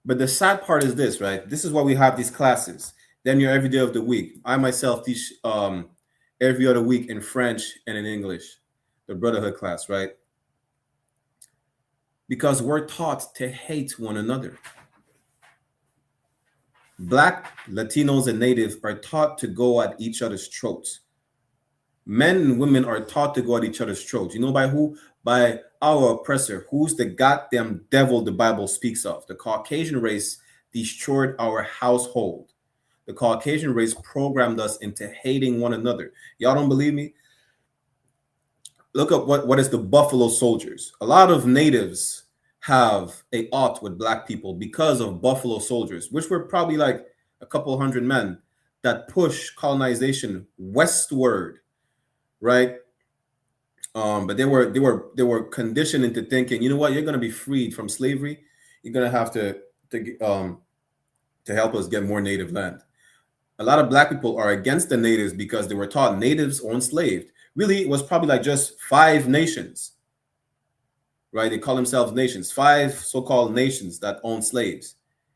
But the sad part is this, right? This is why we have these classes. Then you're every day of the week. I myself teach every other week in French and in English, the Brotherhood class, right? Because we're taught to hate one another. Black, Latinos, and Natives are taught to go at each other's throats. Men and women are taught to go at each other's throats. You know by who? By our oppressor. Who's the goddamn devil the Bible speaks of? The Caucasian race destroyed our household. The Caucasian race programmed us into hating one another. Y'all don't believe me? Look up what is the Buffalo Soldiers. A lot of natives have a ought with black people because of Buffalo Soldiers, which were probably like a couple hundred men that push colonization westward, right? But they were conditioned into thinking, you know what, you're going to be freed from slavery. You're going to have to help us get more native land. A lot of black people are against the natives because they were taught natives or enslaved. Really, it was probably like just 5 nations, right? They call themselves nations, 5 so-called nations that own slaves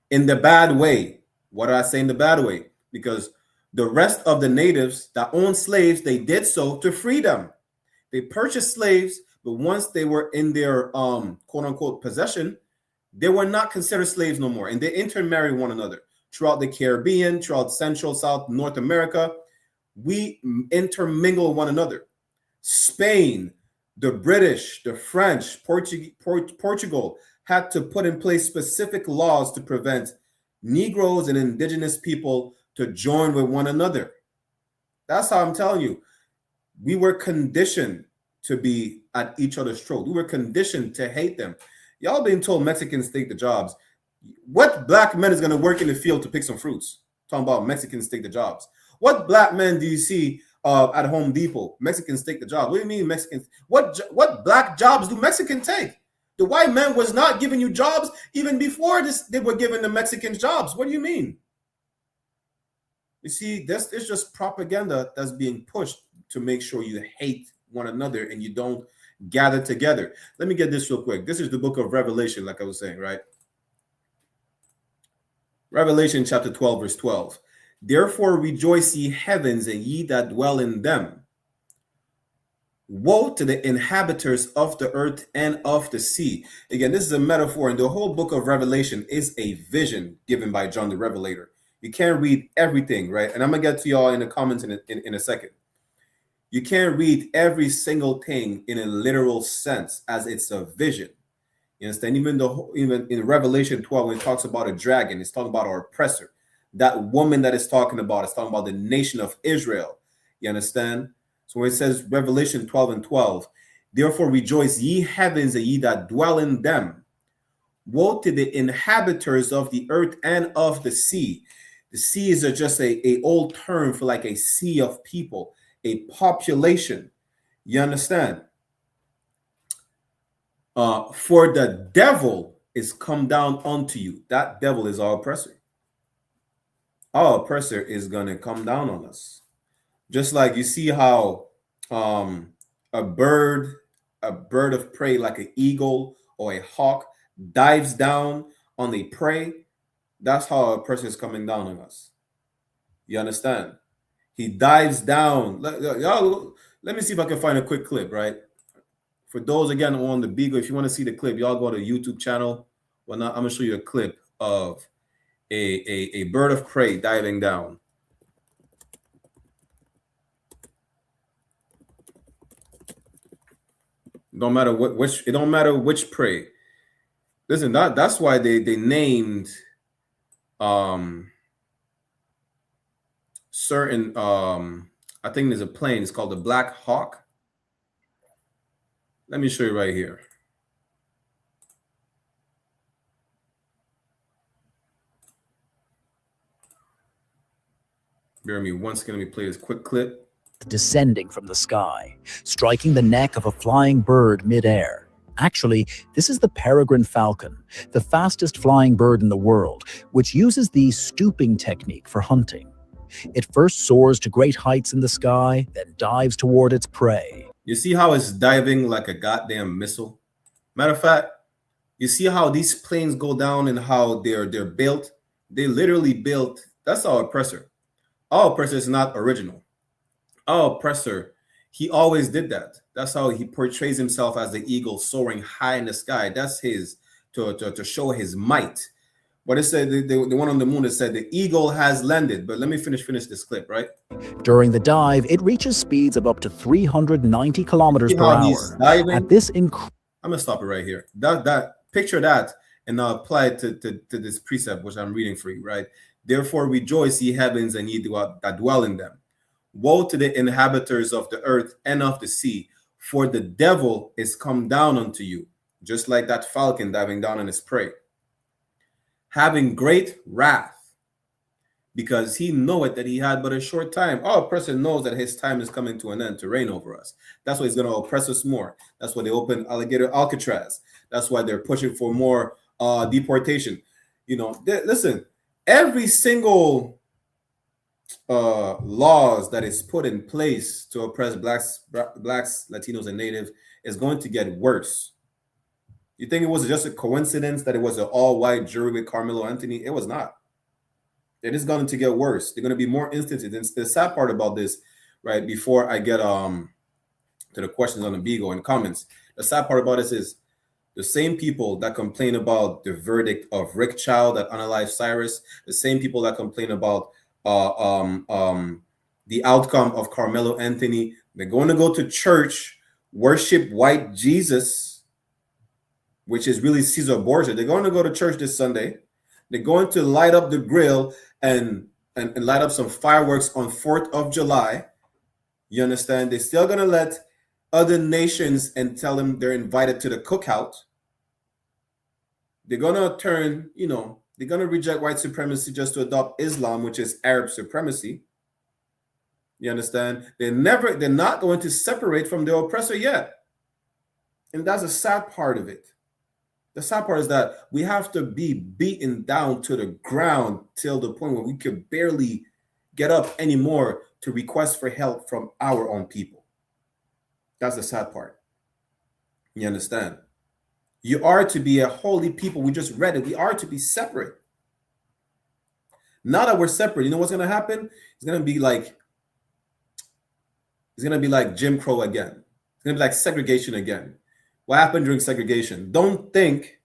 in the bad way. What do I say in the bad way? Because the rest of the natives that own slaves, they did so to free them. They purchased slaves, But once they were in their quote unquote possession, they were not considered slaves no more, and they intermarried one another throughout the Caribbean, throughout Central, South, North America. We intermingle one another. Spain, the British, the French, Portugal had to put in place specific laws to prevent Negroes and indigenous people to join with one another. That's how I'm telling you. We were conditioned to be at each other's throat. We were conditioned to hate them. Y'all been told Mexicans take the jobs. What black man is going to work in the field to pick some fruits? Talking about Mexicans take the jobs. What black men do you see at Home Depot? Mexicans take the job. What do you mean Mexicans? What black jobs do Mexicans take? The white man was not giving you jobs even before this. They were giving the Mexicans jobs. What do you mean? You see, this is just propaganda that's being pushed to make sure you hate one another and you don't gather together. Let me get this real quick. This is the book of Revelation, like I was saying, right? Revelation chapter 12, verse 12. Therefore rejoice, ye heavens, and ye that dwell in them. Woe to the inhabitants of the earth and of the sea. Again, this is a metaphor, and the whole book of Revelation is a vision given by John the Revelator. You can't read everything, right? And I'm going to get to y'all in the comments in a second. You can't read every single thing in a literal sense as it's a vision. You understand? Even in Revelation 12, when it talks about a dragon, it's talking about our oppressor. That woman that it's talking about is talking about the nation of Israel. You understand? So when it says Revelation 12 and 12, therefore rejoice, ye heavens, and ye that dwell in them. Woe to the inhabitants of the earth and of the sea. The sea is just a old term for like a sea of people, a population. You understand? For the devil is come down unto you. That devil is our oppressor. Our oppressor is going to come down on us. Just like you see how a bird of prey, like an eagle or a hawk, dives down on the prey. That's how our oppressor is coming down on us. You understand? He dives down. Let me see if I can find a quick clip, right? For those, again, on the Beagle, if you want to see the clip, y'all go to the YouTube channel. Well, now I'm going to show you a clip of a bird of prey diving down. Don't matter it don't matter which prey. Listen, that's why they named certain I think there's a plane, it's called the Black Hawk. Let me show you right here. Bear with me one second. Let me play this quick clip. Descending from the sky, striking the neck of a flying bird midair. Actually, this is the peregrine falcon, the fastest flying bird in the world, which uses the stooping technique for hunting. It first soars to great heights in the sky, then dives toward its prey. You see how it's diving like a goddamn missile? Matter of fact, you see how these planes go down and how they're built? They literally built, that's our oppressor. Our oppressor is not original. Our oppressor, he always did that. That's how he portrays himself as the eagle soaring high in the sky. That's his, to show his might. But it said, the one on the moon, it said the eagle has landed. But let me finish this clip, right? During the dive, it reaches speeds of up to 390 kilometers per hour. At this I'm gonna stop it right here. That picture that, and now apply it to this precept which I'm reading for you, right? Therefore rejoice, ye heavens, and ye that dwell in them. Woe to the inhabitants of the earth and of the sea, for the devil is come down unto you, just like that falcon diving down on his prey, having great wrath, because he knoweth that he had but a short time. Our oppressor knows that his time is coming to an end to reign over us. That's why he's going to oppress us more. That's why they open Alligator Alcatraz. That's why they're pushing for more deportation. You know, listen, every single laws that is put in place to oppress blacks, Latinos, and Native is going to get worse. You think it was just a coincidence that it was an all-white jury with Carmelo Anthony? It was not. It is going to get worse. There are going to be more instances. And the sad part about this, right, before I get to the questions on the Beagle and comments. The sad part about this is the same people that complain about the verdict of Rick Child that unalived Cyrus, the same people that complain about the outcome of Carmelo Anthony, they're going to go to church, worship white Jesus, which is really Caesar Borgia. They're going to go to church this Sunday. They're going to light up the grill and light up some fireworks on 4th of July. You understand? They're still going to let other nations and tell them they're invited to the cookout. They're going to turn, they're going to reject white supremacy just to adopt Islam, which is Arab supremacy. You understand? They're not going to separate from their oppressor yet. And that's a sad part of it. The sad part is that we have to be beaten down to the ground till the point where we could barely get up anymore to request for help from our own people. That's the sad part. You understand? You are to be a holy people. We just read it. We are to be separate. Now that we're separate, you know what's going to happen? It's going to be like Jim Crow again. It's going to be like segregation again. What happened during segregation? Don't think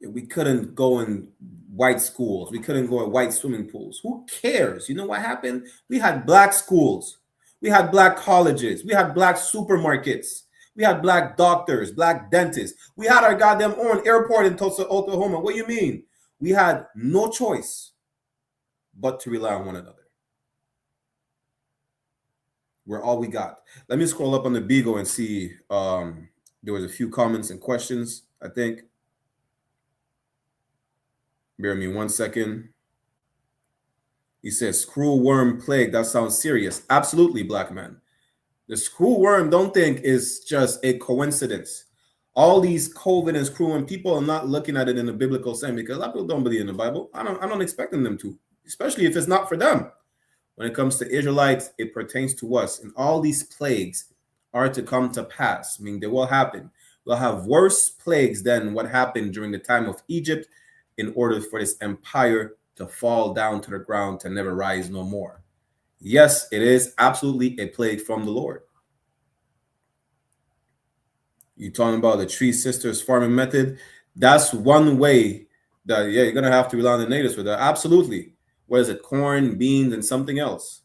we couldn't go in white schools. We couldn't go in white swimming pools. Who cares? You know what happened? We had black schools. We had black colleges. We had black supermarkets. We had black doctors, black dentists. We had our goddamn own airport in Tulsa, Oklahoma. What do you mean? We had no choice but to rely on one another. We're all we got. Let me scroll up on the Beagle and see. There was a few comments and questions, I think. Bear with me 1 second. He says, screw worm plague. That sounds serious. Absolutely, black man. The screw worm, don't think is just a coincidence. All these COVID and screw worm, people are not looking at it in a biblical sense because a lot of people don't believe in the Bible. I don't expect them to, especially if it's not for them. When it comes to Israelites, it pertains to us. And all these plagues are to come to pass. I mean, they will happen. We'll have worse plagues than what happened during the time of Egypt in order for this empire to fall down to the ground, to never rise no more. Yes, it is absolutely a plague from the Lord. You're talking about the Tree Sisters farming method. That's one way that, you're going to have to rely on the natives for that. Absolutely. What is it? Corn, beans, and something else.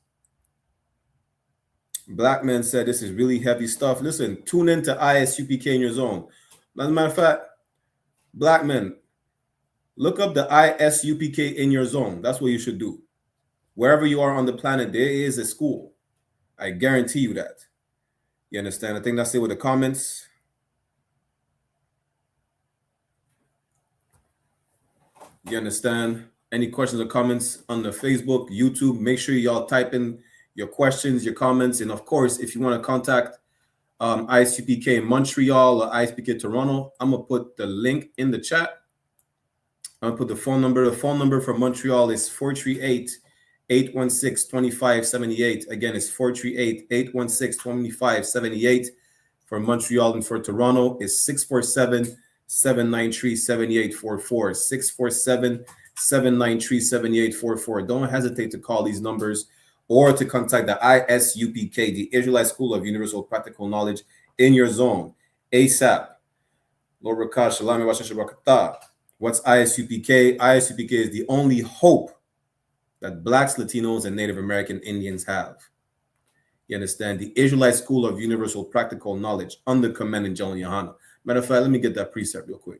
Black man said this is really heavy stuff. Listen, tune into I.S.U.P.K in your zone. As a matter of fact, black men, look up the I.S.U.P.K in your zone. That's what you should do. Wherever you are on the planet, there is a school. I guarantee you that. You understand? I think that's it with the comments. You understand? Any questions or comments on the Facebook, YouTube, make sure y'all type in your questions, your comments. And of course, if you want to contact I.S.U.P.K in Montreal or I.S.U.P.K Toronto, I'm going to put the link in the chat. I'm going to put the phone number. The phone number for Montreal is 438-816-2578. Again, it's 438-816-2578. For Montreal, and for Toronto is 647-793-7844. 647-793-7844. Don't hesitate to call these numbers or to contact the I.S.U.P.K, the Israelite School of Universal Practical Knowledge in your zone. ASAP. Lord Rakash, Shalom, Shabakata. What's I.S.U.P.K? I.S.U.P.K is the only hope that blacks, Latinos, and Native American Indians have. You understand? The Israelite School of Universal Practical Knowledge under command in General YAHANNA. Matter of fact, let me get that precept real quick.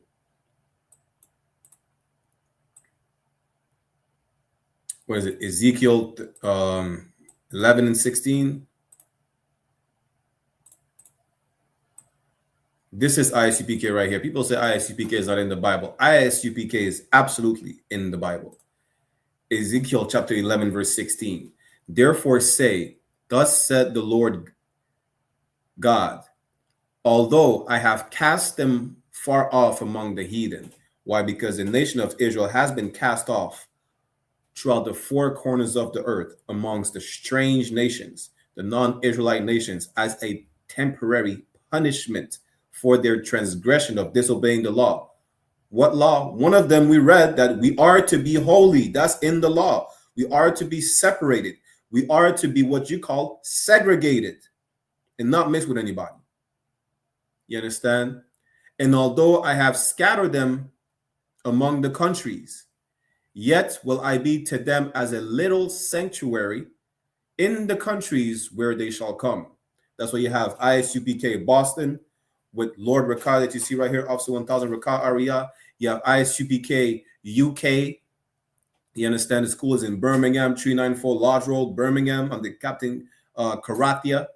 What is it? Ezekiel 11 and 16. This is I.S.U.P.K right here. People say I.S.U.P.K is not in the Bible. I.S.U.P.K is absolutely in the Bible. Ezekiel chapter 11, verse 16. Therefore say, thus said the Lord God, although I have cast them far off among the heathen. Why? Because the nation of Israel has been cast off throughout the four corners of the earth amongst the strange nations, the non-Israelite nations, as a temporary punishment for their transgression of disobeying the law. What law? One of them we read that we are to be holy. That's in the law. We are to be separated. We are to be what you call segregated. and not mix with anybody. You understand? And although I have scattered them among the countries, yet will I be to them as a little sanctuary in the countries where they shall come. That's why you have I.S.U.P.K. Boston with Lord Rakar that you see right here, Officer 1000 Rakar area. You have I.S.U.P.K. UK. You understand? The school is in Birmingham, 394 Lodge Road, Birmingham, under Captain Karathia.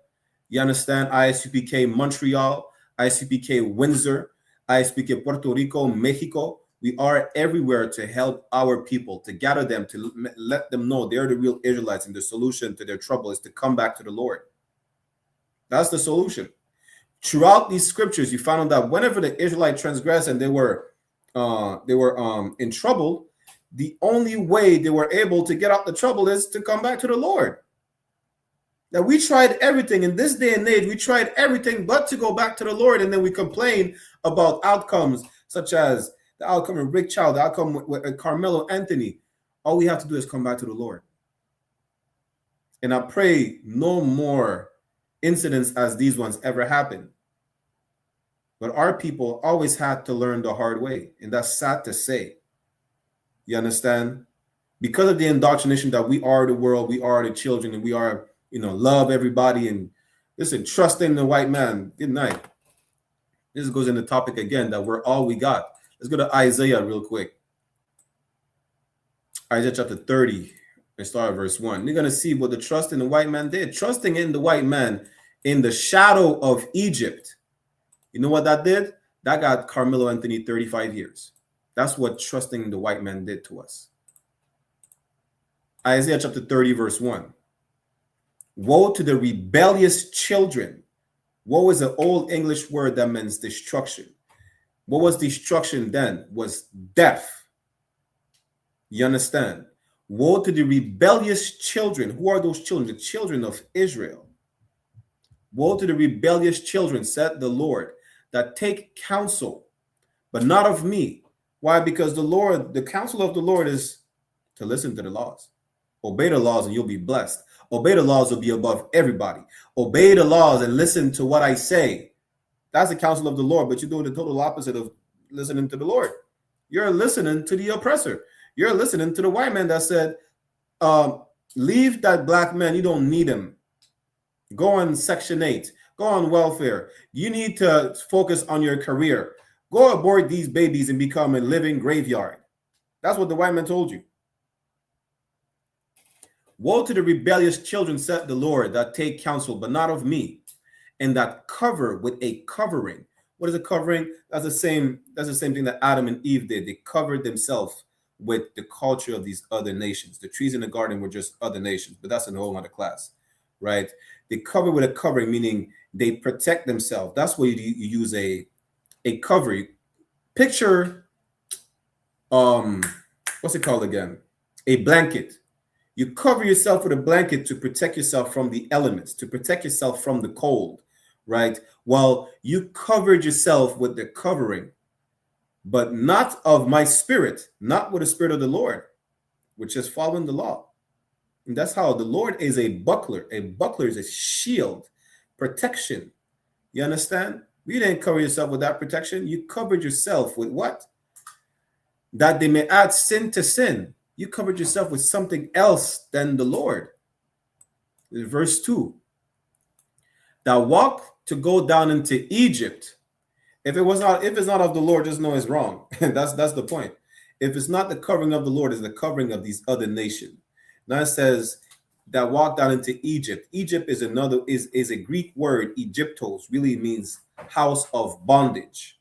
You understand? I.S.U.P.K. Montreal, I.S.U.P.K. Windsor, I.S.U.P.K. Puerto Rico, Mexico. We are everywhere to help our people, to gather them, to let them know they're the real Israelites, and the solution to their trouble is to come back to the Lord. That's the solution. Throughout these scriptures, you found out that whenever the Israelites transgressed and they were in trouble, the only way they were able to get out the trouble is to come back to the Lord. Now, we tried everything in this day and age. We tried everything but to go back to the Lord, and then we complain about outcomes such as the outcome of Rick Child, the outcome with Carmelo Anthony. All we have to do is come back to the Lord. And I pray no more incidents as these ones ever happen. But our people always had to learn the hard way, and that's sad to say. You understand? Because of the indoctrination that we are the world, we are the children, and we are, love everybody, and listen, trust in the white man. Good night. This goes in the topic again that we're all we got. Let's go to Isaiah real quick. Isaiah chapter 30, and start at verse 1. You're going to see what the trust in the white man did. Trusting in the white man in the shadow of Egypt. You know what that did? That got Carmelo Anthony 35 years. That's what trusting in the white man did to us. Isaiah chapter 30, verse 1. Woe to the rebellious children. Woe is an old English word that means destruction. What was destruction then? Was death. You understand? Woe to the rebellious children. Who are those children? The children of Israel. Woe to the rebellious children, said the Lord, that take counsel, but not of me. Why? Because the counsel of the Lord is to listen to the laws. Obey the laws and you'll be blessed. Obey the laws will be above everybody. Obey the laws and listen to what I say. That's the counsel of the Lord, but you're doing the total opposite of listening to the Lord. You're listening to the oppressor. You're listening to the white man that said, leave that black man. You don't need him. Go on Section 8. Go on welfare. You need to focus on your career. Go abort these babies and become a living graveyard. That's what the white man told you. Woe to the rebellious children, said the Lord, that take counsel, but not of me, and that cover with a covering. What is a covering? That's the same thing that Adam and Eve did. They covered themselves with the culture of these other nations. The trees in the garden were just other nations, but that's a whole other class, right? They cover with a covering, meaning they protect themselves. That's why you use a covering. Picture, what's it called again? A blanket. You cover yourself with a blanket to protect yourself from the elements, to protect yourself from the cold, right? Well, you covered yourself with the covering, but not of my spirit, not with the spirit of the Lord, which is following the law. And that's how the Lord is a buckler. A buckler is a shield, protection. You understand? You didn't cover yourself with that protection. You covered yourself with what? That they may add sin to sin. You covered yourself with something else than the Lord. Verse 2. Thou walk to go down into Egypt. If it's not of the Lord, just know it's wrong. that's the point. If it's not the covering of the Lord, it's the covering of these other nations. Now it says that walk down into Egypt. Egypt is a Greek word. Egyptos really means house of bondage.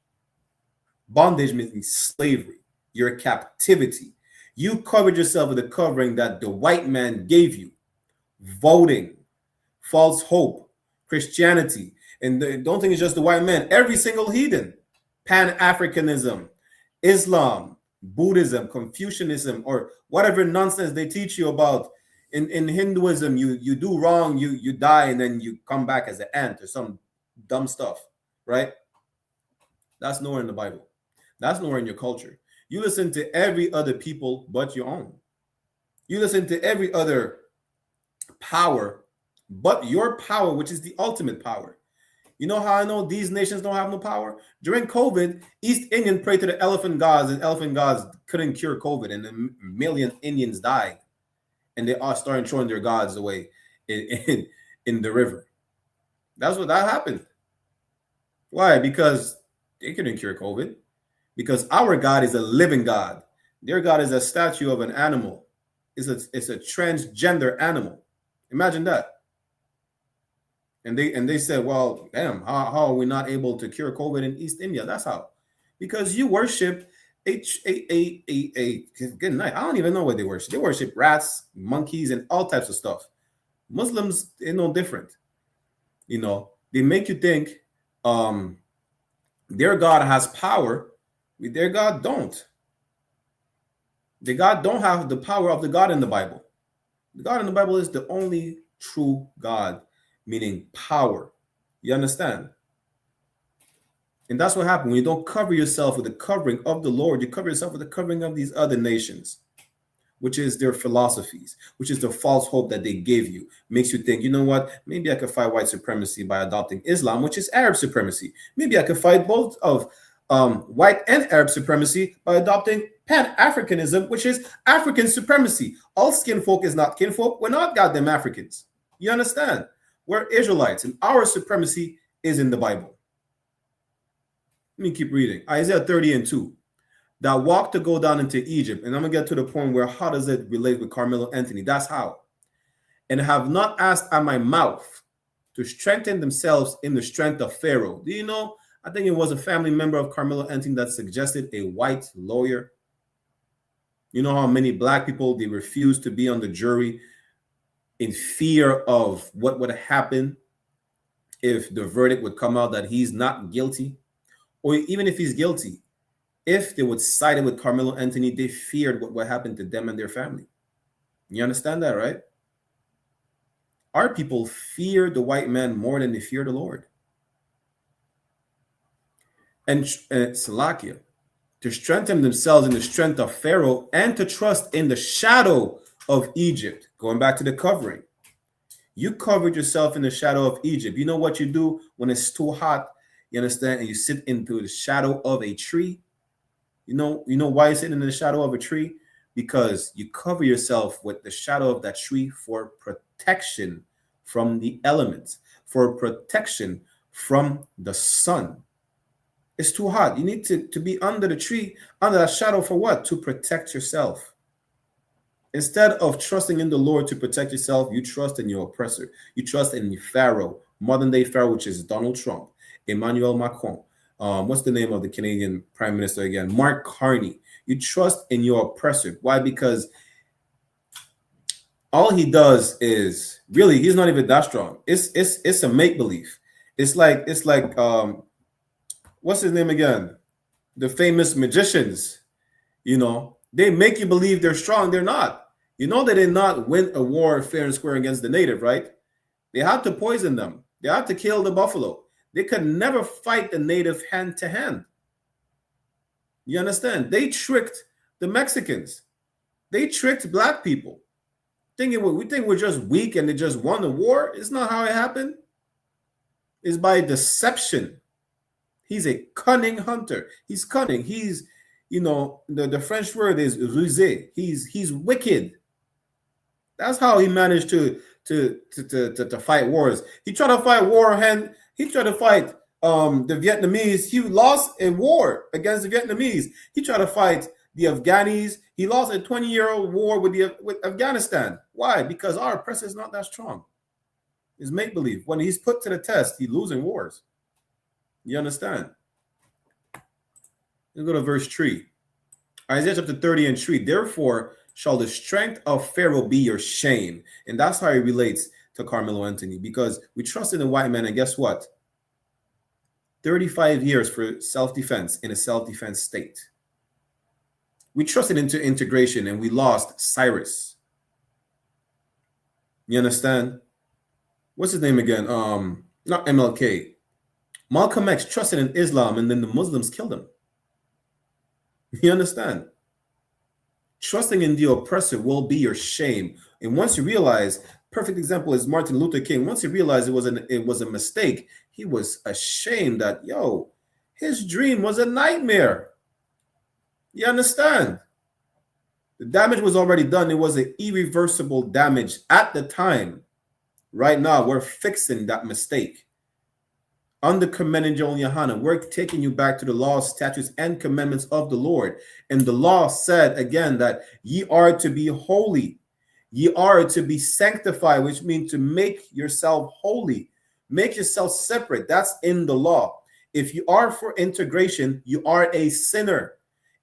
Bondage means slavery, your captivity. You covered yourself with the covering that the white man gave you. Voting, false hope, Christianity. And don't think it's just the white man. Every single heathen. Pan-Africanism, Islam, Buddhism, Confucianism, or whatever nonsense they teach you about. In Hinduism, you do wrong, you die, and then you come back as an ant or some dumb stuff, right? That's nowhere in the Bible. That's nowhere in your culture. You listen to every other people but your own. You listen to every other power but your power, which is the ultimate power. You know how I know these nations don't have no power? During COVID, East Indian prayed to the elephant gods, and elephant gods couldn't cure COVID, and a million Indians died, and they all started throwing their gods away in the river. That's what that happened. Why? Because they couldn't cure COVID. Because our God is a living God. Their God is a statue of an animal. It's a transgender animal. Imagine that. And they said, well, damn, how are we not able to cure COVID in East India? That's how. Because you worship a good night. I don't even know what they worship. They worship rats, monkeys, and all types of stuff. Muslims, they're no different. You know, they make you think their God has power. Their God don't. The God don't have the power of the God in the Bible. The God in the Bible is the only true God, meaning power. You understand? And that's what happened when you don't cover yourself with the covering of the Lord. You cover yourself with the covering of these other nations, which is their philosophies, which is the false hope that they give you. Makes you think, you know what? Maybe I could fight white supremacy by adopting Islam, which is Arab supremacy. Maybe I could fight both of white and Arab supremacy by adopting Pan-Africanism, which is African supremacy. All skin folk is not kinfolk. We're not goddamn Africans. You understand? We're Israelites, and our supremacy is in the Bible. Let me keep reading. Isaiah 30:2. That walk to go down into Egypt. And I'm going to get to the point where how does it relate with Carmelo Anthony? That's how. And have not asked at my mouth to strengthen themselves in the strength of Pharaoh. Do you know? I think it was a family member of Carmelo Anthony that suggested a white lawyer. You know how many black people, they refuse to be on the jury in fear of what would happen if the verdict would come out that he's not guilty, or even if he's guilty. If they would side with Carmelo Anthony, they feared what would happen to them and their family. You understand that, right? Our people fear the white man more than they fear the Lord. And Salakia, to strengthen themselves in the strength of Pharaoh and to trust in the shadow of Egypt. Going back to the covering. You covered yourself in the shadow of Egypt. You know what you do when it's too hot, you understand, and you sit into the shadow of a tree? You know why you're sitting in the shadow of a tree? Because you cover yourself with the shadow of that tree for protection from the elements, for protection from the sun. It's too hot. You need to be under the tree, under that shadow for what? To protect yourself. Instead of trusting in the Lord to protect yourself, you trust in your oppressor. You trust in Pharaoh, modern day Pharaoh, which is Donald Trump, Emmanuel Macron. What's the name of the Canadian Prime Minister again? Mark Carney. You trust in your oppressor. Why? Because all he does is really, he's not even that strong. It's a make-believe. It's like what's his name again? The famous magicians. You know, they make you believe they're strong. They're not. You know, they did not win a war fair and square against the native, right? They had to poison them. They had to kill the buffalo. They could never fight the native hand to hand. You understand? They tricked the Mexicans. They tricked black people. We think we're just weak and they just won the war. It's not how it happened. It's by deception. He's a cunning hunter. He's cunning. He's, you know, the French word is rusé. He's wicked. That's how he managed to fight wars. He tried to fight war hand. He tried to fight the Vietnamese. He lost a war against the Vietnamese. He tried to fight the Afghanis. He lost a 20-year-old war with Afghanistan. Why? Because our oppressor is not that strong. It's make-believe. When he's put to the test, he's losing wars. You understand? Let's go to verse 3. Isaiah chapter 30:3. Therefore shall the strength of Pharaoh be your shame. And that's how he relates to Carmelo Anthony, because we trusted in white men, and guess what? 35 years for self-defense in a self-defense state. We trusted into integration and we lost Cyrus. You understand? What's his name again? Not MLK. Malcolm X trusted in Islam and then the Muslims killed him. You understand? Trusting in the oppressor will be your shame. And once you realize perfect example is Martin Luther King. Once he realized it was a mistake, he was ashamed that, yo, his dream was a nightmare. You understand? The damage was already done. It was an irreversible damage at the time. Right now, we're fixing that mistake. Under commanding Joel YAHANNA, we're taking you back to the laws, statutes, and commandments of the Lord. And the law said again that ye are to be holy. Ye are to be sanctified, which means to make yourself holy. Make yourself separate. That's in the law. If you are for integration, you are a sinner.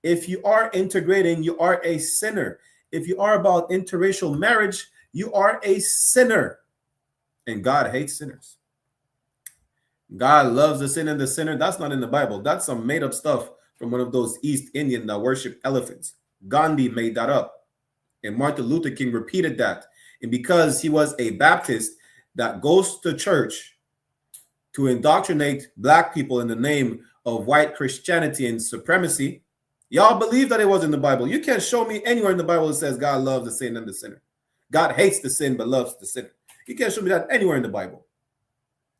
If you are integrating, you are a sinner. If you are about interracial marriage, you are a sinner. And God hates sinners. God loves the sin and the sinner. That's not in the Bible. That's some made up stuff from one of those East Indians that worship elephants. Gandhi made that up. And Martin Luther King repeated that. And because he was a Baptist that goes to church to indoctrinate black people in the name of white Christianity and supremacy, y'all believe that it was in the Bible. You can't show me anywhere in the Bible that says God loves the sin and the sinner. God hates the sin but loves the sinner. You can't show me that anywhere in the Bible.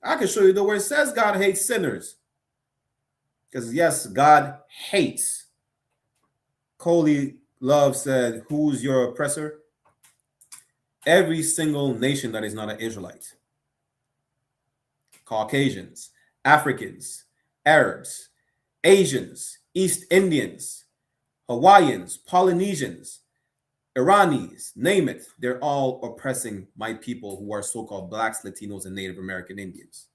I can show you the where it says God hates sinners. Because yes, God hates. Coley Love said, who's your oppressor? Every single nation that is not an Israelite. Caucasians, Africans, Arabs, Asians, East Indians, Hawaiians, Polynesians, Iranis, name it. They're all oppressing my people who are so-called blacks, Latinos, and Native American Indians.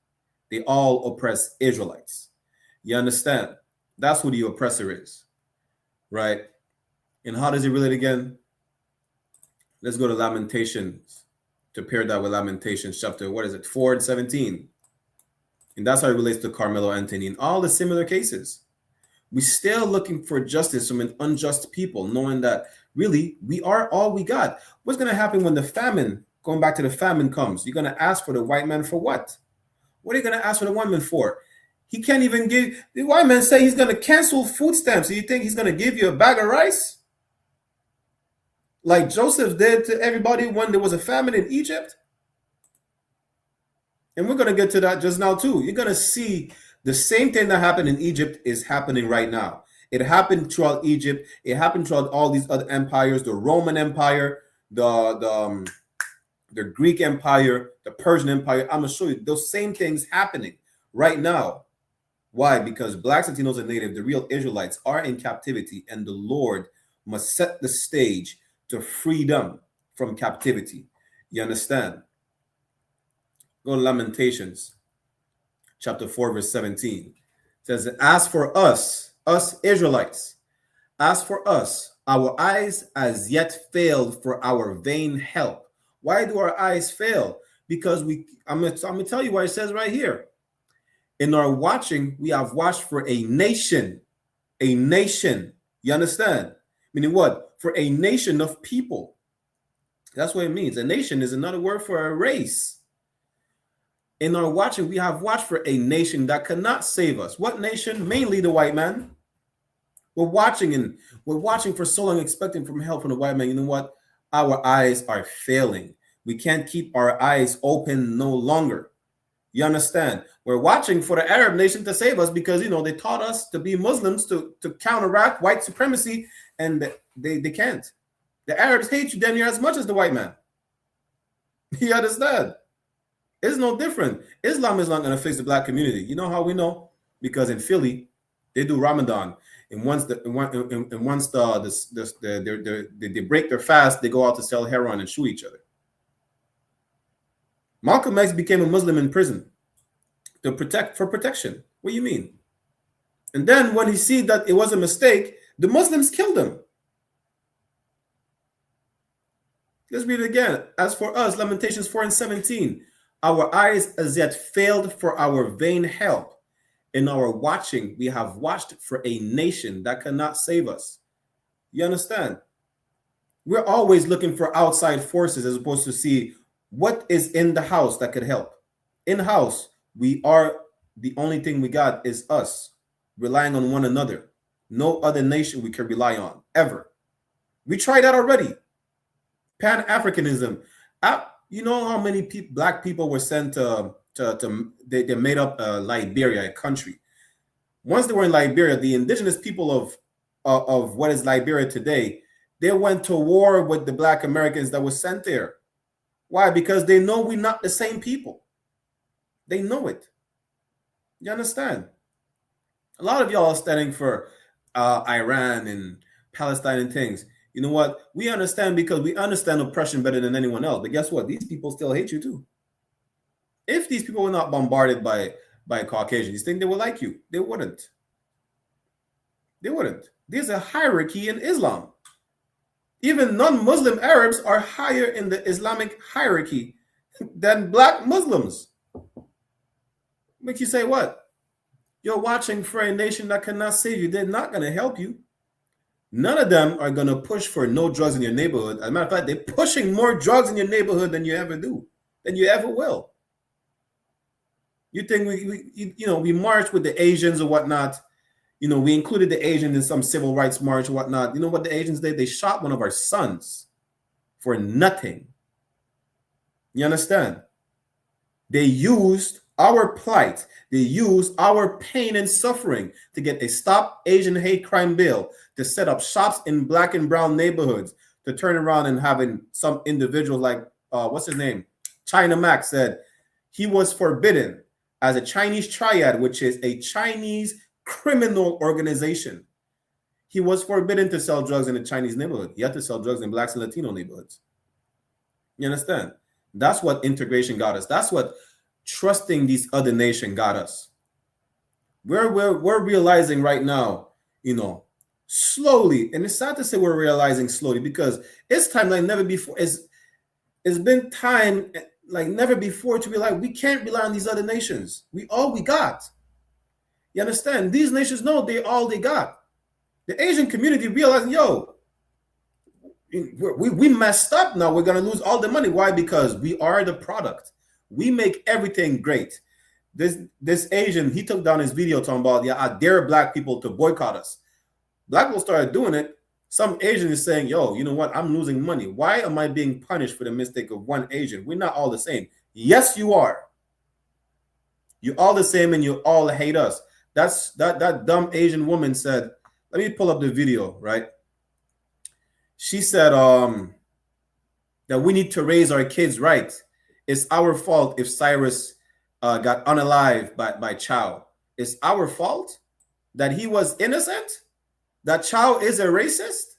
They all oppress Israelites. You understand? That's who the oppressor is, right? And how does it relate again? Let's go to Lamentations to pair that with Lamentations chapter, 4 and 17. And that's how it relates to Carmelo Anthony and all the similar cases. We're still looking for justice from an unjust people, knowing that really we are all we got. What's going to happen when the famine, going back to the famine comes? You're going to ask for the white man for what? What are you going to ask for the white man for? He can't even give, the white man say he's going to cancel food stamps. So you think he's going to give you a bag of rice? Like Joseph did to everybody when there was a famine in Egypt? And we're going to get to that just now too. You're going to see the same thing that happened in Egypt is happening right now. It happened throughout Egypt. It happened throughout all these other empires, the Roman Empire, the Greek Empire, the Persian Empire. I'm going to show you those same things happening right now. Why? Because blacks, Latinos, and Native, the real Israelites, are in captivity, and the Lord must set the stage to free them from captivity. You understand? Go to Lamentations. Chapter 4, verse 17. It says, as for us Israelites, as for us, our eyes as yet failed for our vain help. Why do our eyes fail? Because I'm gonna tell you what it says right here. In our watching, we have watched for a nation. A nation. You understand? Meaning what? For a nation of people. That's what it means. A nation is another word for a race. In our watching, we have watched for a nation that cannot save us. What nation? Mainly the white man. We're watching for so long, expecting from help from the white man. You know what? Our eyes are failing. We can't keep our eyes open no longer. You understand? We're watching for the Arab nation to save us because, you know, they taught us to be Muslims to counteract white supremacy, and they can't. The Arabs hate you damn near as much as the white man. You understand? It's no different. Islam is not going to fix the black community. You know how we know? Because in Philly, they do Ramadan, and once they break their fast, they go out to sell heroin and shoot each other. Malcolm X became a Muslim in prison for protection. What do you mean? And then when he see that it was a mistake, the Muslims killed him. Let's read it again. As for us, Lamentations 4 and 17. Our eyes as yet failed for our vain help. In our watching, we have watched for a nation that cannot save us. You understand? We're always looking for outside forces as opposed to see what is in the house that could help. In the house, we are the only thing we got is us, relying on one another. No other nation we can rely on, ever. We tried that already. Pan-Africanism. You know how many black people were sent they made up Liberia, a country. Once they were in Liberia, the indigenous people of what is Liberia today, they went to war with the black Americans that were sent there. Why? Because they know we're not the same people. They know it. You understand? A lot of y'all are standing for Iran and Palestine and things. You know what? We understand because we understand oppression better than anyone else. But guess what? These people still hate you too. If these people were not bombarded by Caucasians, you think they would like you? They wouldn't. They wouldn't. There's a hierarchy in Islam. Even non-Muslim Arabs are higher in the Islamic hierarchy than black Muslims. Make you say what? You're watching for a nation that cannot save you. They're not going to help you. None of them are going to push for no drugs in your neighborhood. As a matter of fact, they're pushing more drugs in your neighborhood than you ever do, than you ever will. You think we march with the Asians or whatnot? You know, we included the Asians in some civil rights march or whatnot. You know what the Asians did? They shot one of our sons for nothing. You understand? They used our plight. They used our pain and suffering to get a Stop Asian Hate Crime bill, to set up shops in black and brown neighborhoods, to turn around and having some individual like, what's his name? China Max said he was forbidden as a Chinese triad, which is a Chinese criminal organization. He was forbidden to sell drugs in a Chinese neighborhood. He had to sell drugs in blacks and Latino neighborhoods. You understand? That's what integration got us. That's what trusting these other nations got us. We're realizing right now, you know, slowly, and it's sad to say we're realizing slowly because it's time like never before. It's been time like never before to realize we can't rely on these other nations. We all we got. You understand? These nations know they all they got. The Asian community realizing, yo, we messed up now. We're gonna lose all the money. Why? Because we are the product. We make everything great. This Asian, he took down his video talking about, yeah, I dare black people to boycott us. Black people started doing it. Some Asian is saying, yo, you know what? I'm losing money. Why am I being punished for the mistake of one Asian? We're not all the same. Yes, you are. You're all the same and you all hate us. That dumb Asian woman said, let me pull up the video, right? She said that we need to raise our kids right. It's our fault if Cyrus got unalived by Chow. It's our fault that he was innocent? That Chow is a racist?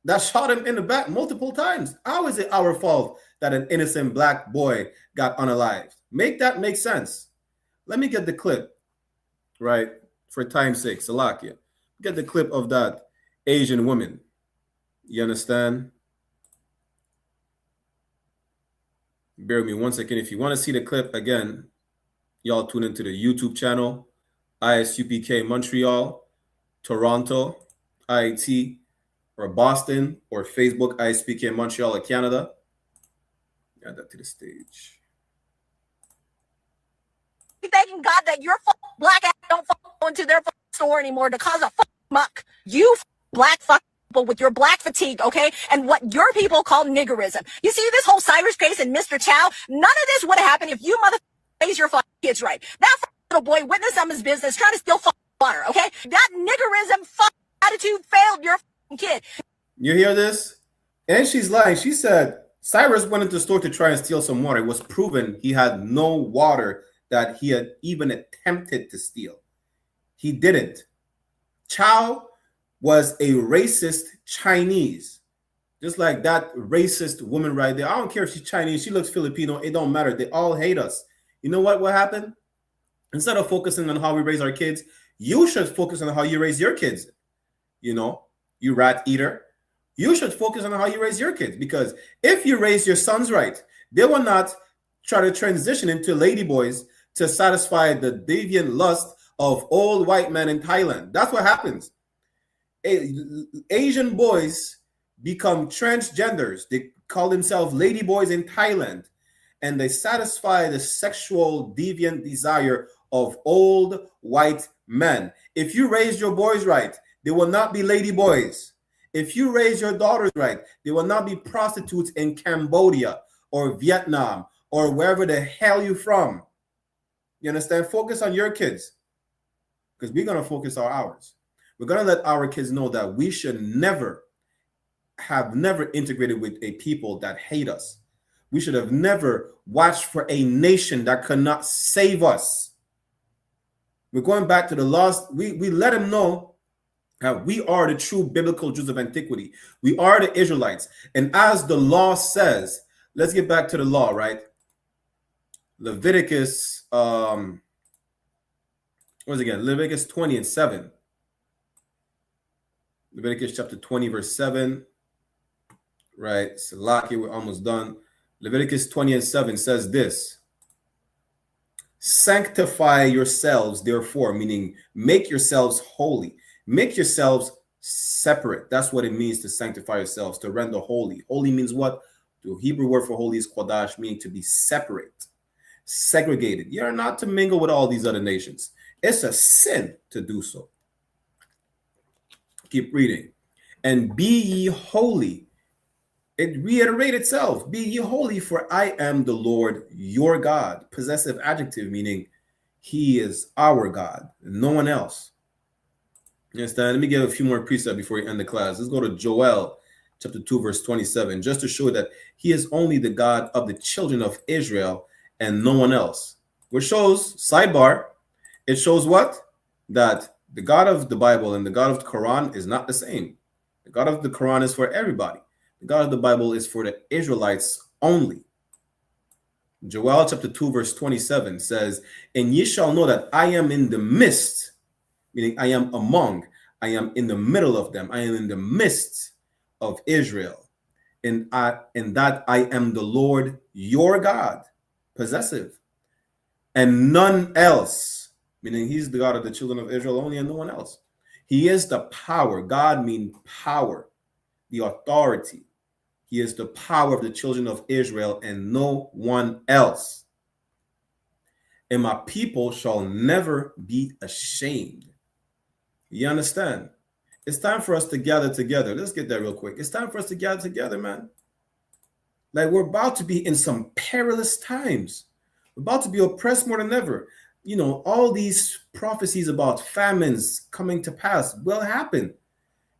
That shot him in the back multiple times? How is it our fault that an innocent black boy got unalived? Make that make sense. Let me get the clip, right? For time's sake, Salakia. Get the clip of that Asian woman. You understand? Bear with me 1 second. If you want to see the clip again, y'all tune into the YouTube channel, I.S.U.P.K. Montreal, Toronto, IIT, or Boston, or Facebook, I.S.U.P.K. Montreal, or Canada. Add that to the stage. Thanking God that your black ass don't go into their store anymore to cause a muck. You black people with your black fatigue, okay? And what your people call niggerism. You see this whole Cyrus case and Mr. Chow? None of this would have happened if you raise your kids right. That little boy witnessed some of his business trying to steal water, okay? That niggerism attitude failed your kid. You hear this? And she's lying. She said Cyrus went into the store to try and steal some water. It was proven he had no water that he had even attempted to steal. He didn't. Chow was a racist Chinese. Just like that racist woman right there. I don't care if she's Chinese, she looks Filipino, it don't matter. They all hate us. You know what happened? Instead of focusing on how we raise our kids, you should focus on how you raise your kids. You know, you rat eater. You should focus on how you raise your kids, because if you raise your sons right, they will not try to transition into ladyboys to satisfy the deviant lust of old white men in Thailand. That's what happens. Asian boys become transgenders. They call themselves ladyboys in Thailand, and they satisfy the sexual deviant desire of old white men. If you raise your boys right, they will not be ladyboys. If you raise your daughters right, they will not be prostitutes in Cambodia or Vietnam or wherever the hell you from. You understand? Focus on your kids, because we're going to focus on ours. We're going to let our kids know that we should never integrated with a people that hate us. We should have never watched for a nation that could not save us. We're going back to the lost. We let them know that we are the true biblical Jews of antiquity. We are the Israelites. And as the law says, let's get back to the law, right? Leviticus, what was it again? Leviticus 20 and 7. Leviticus chapter 20, verse 7. Right? Salaki, we're almost done. Leviticus 20 and 7 says this. Sanctify yourselves, therefore, meaning make yourselves holy. Make yourselves separate. That's what it means to sanctify yourselves, to render holy. Holy means what? The Hebrew word for holy is kodash, meaning to be separate, segregated. You're not to mingle with all these other nations. It's a sin to do so. Keep reading. And be ye holy. It reiterates itself. Be ye holy, for I am the Lord your God. Possessive adjective, meaning he is our God, no one else. You understand? Let me give a few more precepts before we end the class. Let's go to Joel chapter 2, verse 27, just to show that he is only the God of the children of Israel and no one else. Which shows, sidebar, it shows what? That the God of the Bible and the God of the Quran is not the same. The God of the Quran is for everybody. The God of the Bible is for the Israelites only. Joel chapter 2, verse 27 says, and ye shall know that I am in the midst, meaning I am among, I am in the middle of them. I am in the midst of Israel. And that I am the Lord your God, possessive, and none else, meaning he's the God of the children of Israel only and no one else. He is the power. God means power, the authority. He is the power of the children of Israel and no one else. And my people shall never be ashamed. You understand? It's time for us to gather together. Let's get that real quick. It's time for us to gather together, man. Like, we're about to be in some perilous times. We're about to be oppressed more than ever. You know, all these prophecies about famines coming to pass will happen.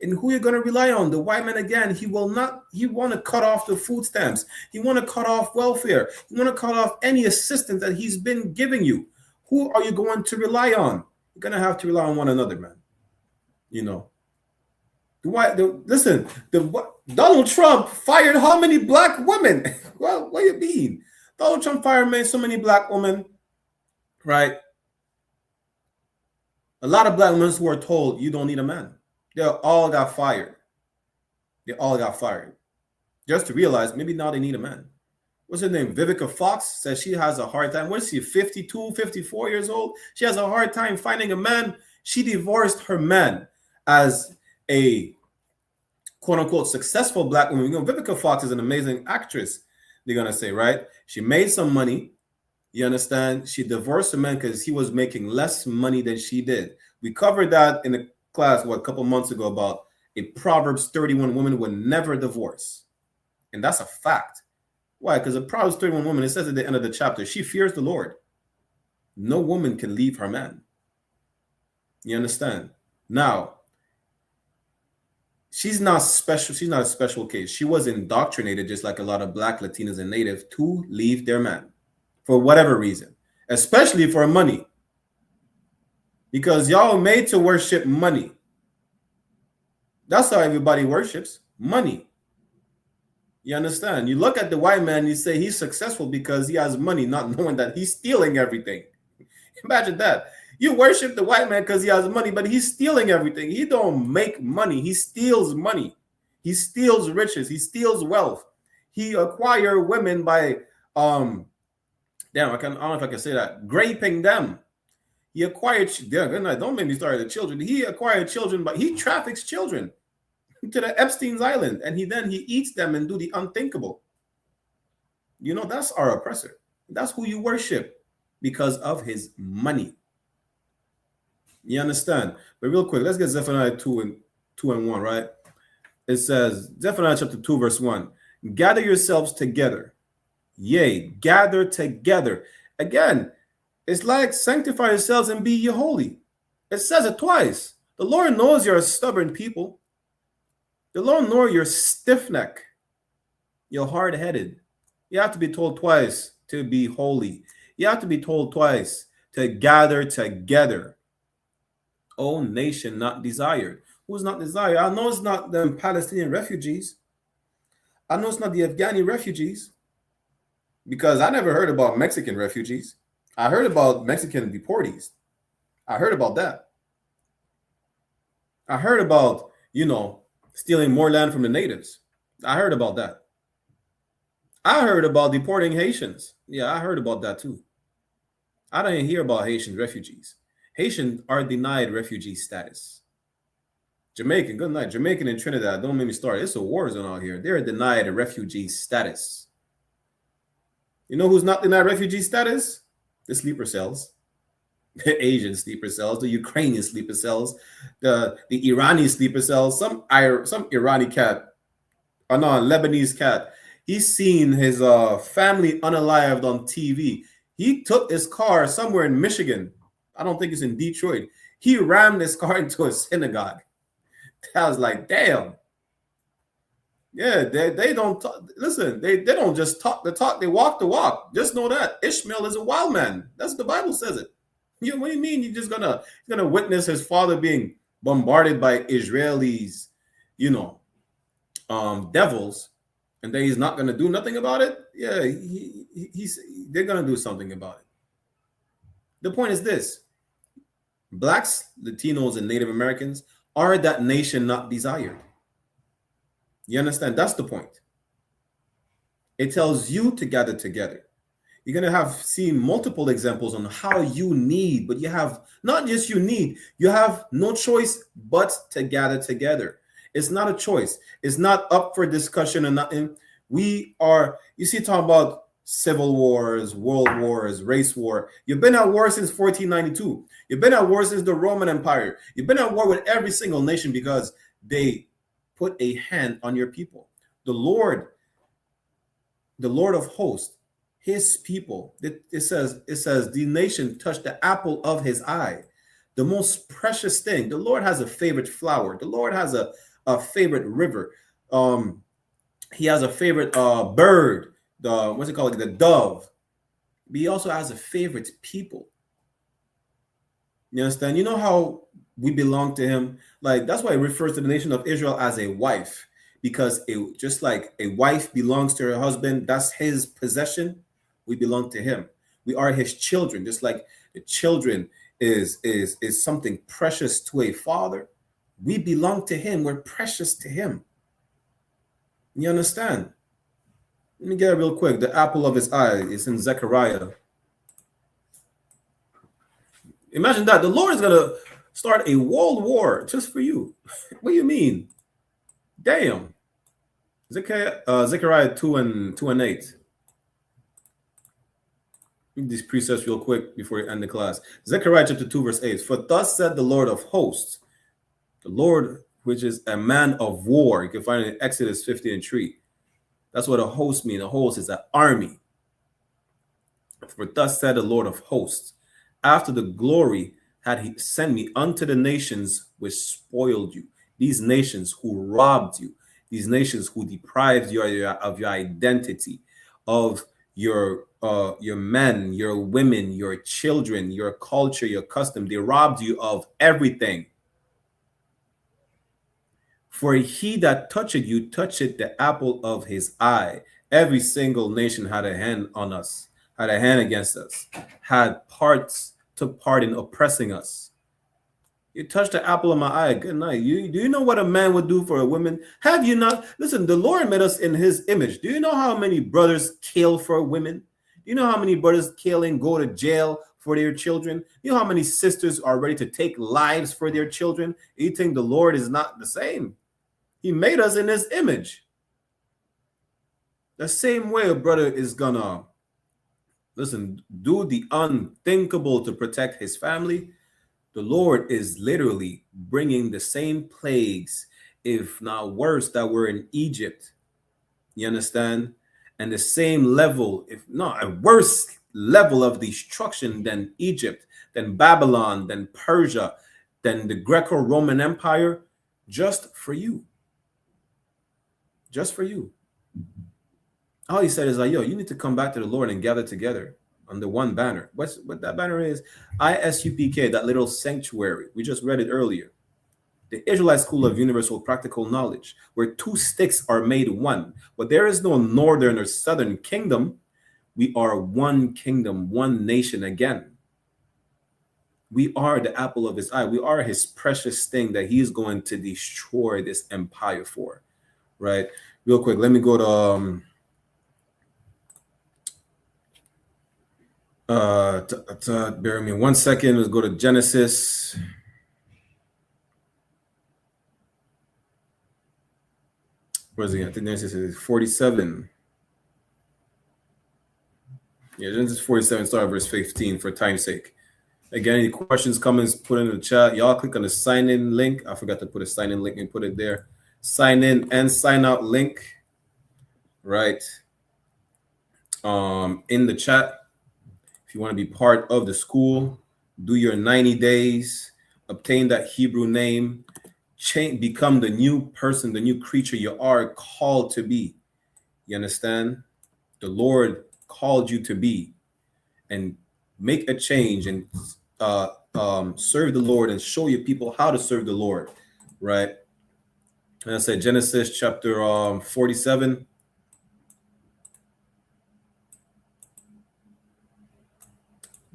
And who you're going to rely on? The white man again. He want to cut off the food stamps. He want to cut off welfare. He want to cut off any assistance that he's been giving you. Who are you going to rely on? You're going to have to rely on one another, man. You know. Donald Trump fired how many black women? Well, what do you mean? Donald Trump fired so many black women, right? A lot of black women who are told you don't need a man. They all got fired. They all got fired. Just to realize maybe now they need a man. What's her name? Vivica Fox says she has a hard time. What is she, 52, 54 years old? She has a hard time finding a man. She divorced her man as a quote-unquote successful black woman. You know, Vivica Fox is an amazing actress, they're going to say, right? She made some money. You understand? She divorced her man because he was making less money than she did. We covered that in the class, a couple months ago, about a Proverbs 31 woman would never divorce. And that's a fact. Why? Because a Proverbs 31 woman, it says at the end of the chapter, she fears the Lord. No woman can leave her man. You understand? Now, she's not special. She's not a special case. She was indoctrinated, just like a lot of black Latinas and Native, to leave their man for whatever reason, especially for money. Because y'all made to worship money. That's how everybody worships money. You understand? You look at the white man, you say he's successful because he has money, not knowing that he's stealing everything. Imagine that. You worship the white man because he has money, but he's stealing everything. He don't make money. He steals money. He steals riches. He steals wealth. He acquire women by, I don't know if I can say that, raping them. He acquired, don't make me start the children. He acquired children, but he traffics children to the Epstein's Island, and he eats them and do the unthinkable. You know, that's our oppressor. That's who you worship because of his money. You understand? But real quick, let's get Zephaniah 2 and 1, right? It says, Zephaniah chapter 2, verse 1, gather yourselves together, Yea, gather together. Again, it's like sanctify yourselves and be ye holy. It says it twice. The Lord knows you're a stubborn people. The Lord knows you're stiff neck. You're hard headed. You have to be told twice to be holy. You have to be told twice to gather together. O nation not desired. Who's not desired? I know it's not the Palestinian refugees. I know it's not the Afghani refugees, because I never heard about Mexican refugees. I heard about Mexican deportees. I heard about that. I heard about, stealing more land from the natives. I heard about that. I heard about deporting Haitians. Yeah, I heard about that too. I didn't hear about Haitian refugees. Haitians are denied refugee status. Jamaican, good night. Jamaican and Trinidad, don't make me start. It's a war zone out here. They're denied a refugee status. You know who's not denied refugee status? The sleeper cells. The Asian sleeper cells, the Ukrainian sleeper cells, the Iranian sleeper cells, some Irani cat, or no, Lebanese cat. He's seen his family unalived on TV. He took his car somewhere in Michigan. I don't think it's in Detroit. He rammed his car into a synagogue. I was like, damn. Yeah, they don't talk. Listen, they don't just talk the talk, they walk the walk. Just know that Ishmael is a wild man. That's the Bible says it. What do you mean you're just gonna witness his father being bombarded by Israelis, devils, and then he's not gonna do nothing about it? Yeah, they're gonna do something about it. The point is this: Blacks, Latinos, and Native Americans are that nation not desired. You understand? That's the point. It tells you to gather together. You're going to have seen multiple examples on how you need, but you have not just you have no choice but to gather together. It's not a choice. It's not up for discussion or nothing. We are, talking about civil wars, world wars, race war. You've been at war since 1492. You've been at war since the Roman Empire. You've been at war with every single nation because they put a hand on your people. The Lord of hosts, his people, it says the nation touched the apple of his eye, the most precious thing. The Lord has a favorite flower. The Lord has a favorite river. He has a favorite bird, the dove. But he also has a favorite people. You understand? You know how we belong to him? Like, that's why it refers to the nation of Israel as a wife, because just like a wife belongs to her husband, that's his possession. We belong to him. We are his children, just like the children is something precious to a father. We belong to him. We're precious to him. You understand? Let me get it real quick. The apple of his eye is in Zechariah. Imagine that. The Lord is going to start a world war just for you. What do you mean? Damn. Zechariah 2 and 8. Read these precepts real quick before we end the class. Zechariah chapter 2 verse 8. For thus said the Lord of hosts, the Lord, which is a man of war. You can find it in Exodus 15:3. That's what a host means. A host is an army. For thus said the Lord of hosts, after the glory had he sent me unto the nations which spoiled you, these nations who robbed you, these nations who deprived you of your identity, of your men, your women, your children, your culture, your custom. They robbed you of everything. For he that touched you touched the apple of his eye. Every single nation had a hand on us, had a hand against us, took part in oppressing us. You touched the apple of my eye. Good night. Do you know what a man would do for a woman? Have you not? Listen, the Lord made us in his image. Do you know how many brothers kill for women? Do you know how many brothers kill and go to jail for their children? You know how many sisters are ready to take lives for their children? You think the Lord is not the same? He made us in his image. The same way a brother is gonna, do the unthinkable to protect his family. The Lord is literally bringing the same plagues, if not worse, that were in Egypt. You understand? and the same level, if not a worse level of destruction than Egypt, than Babylon, than Persia, than the Greco-Roman Empire, just for you. Just for you. All he said is like, yo, you need to come back to the Lord and gather together under one banner. What that banner is? I.S.U.P.K, that little sanctuary. We just read it earlier. The Israelite School of Universal Practical Knowledge, where two sticks are made one. But there is no northern or southern kingdom. We are one kingdom, one nation again. We are the apple of his eye. We are his precious thing that he's going to destroy this empire for. Right? Real quick, let me go to bear with me 1 second. Let's go to Genesis. Where is it? I think Genesis is 47. Yeah, Genesis 47, start at verse 15 for time's sake. Again, any questions, comments, put in the chat. Y'all click on the sign in link. I forgot to put a sign in link and put it there. Sign in and sign out link. Right. In the chat. If you want to be part of the school, do your 90 days, obtain that Hebrew name, change, become the new person, the new creature you are called to be. You understand? The Lord called you to be, and make a change and serve the Lord and show your people how to serve the Lord, right? And I said Genesis chapter 47.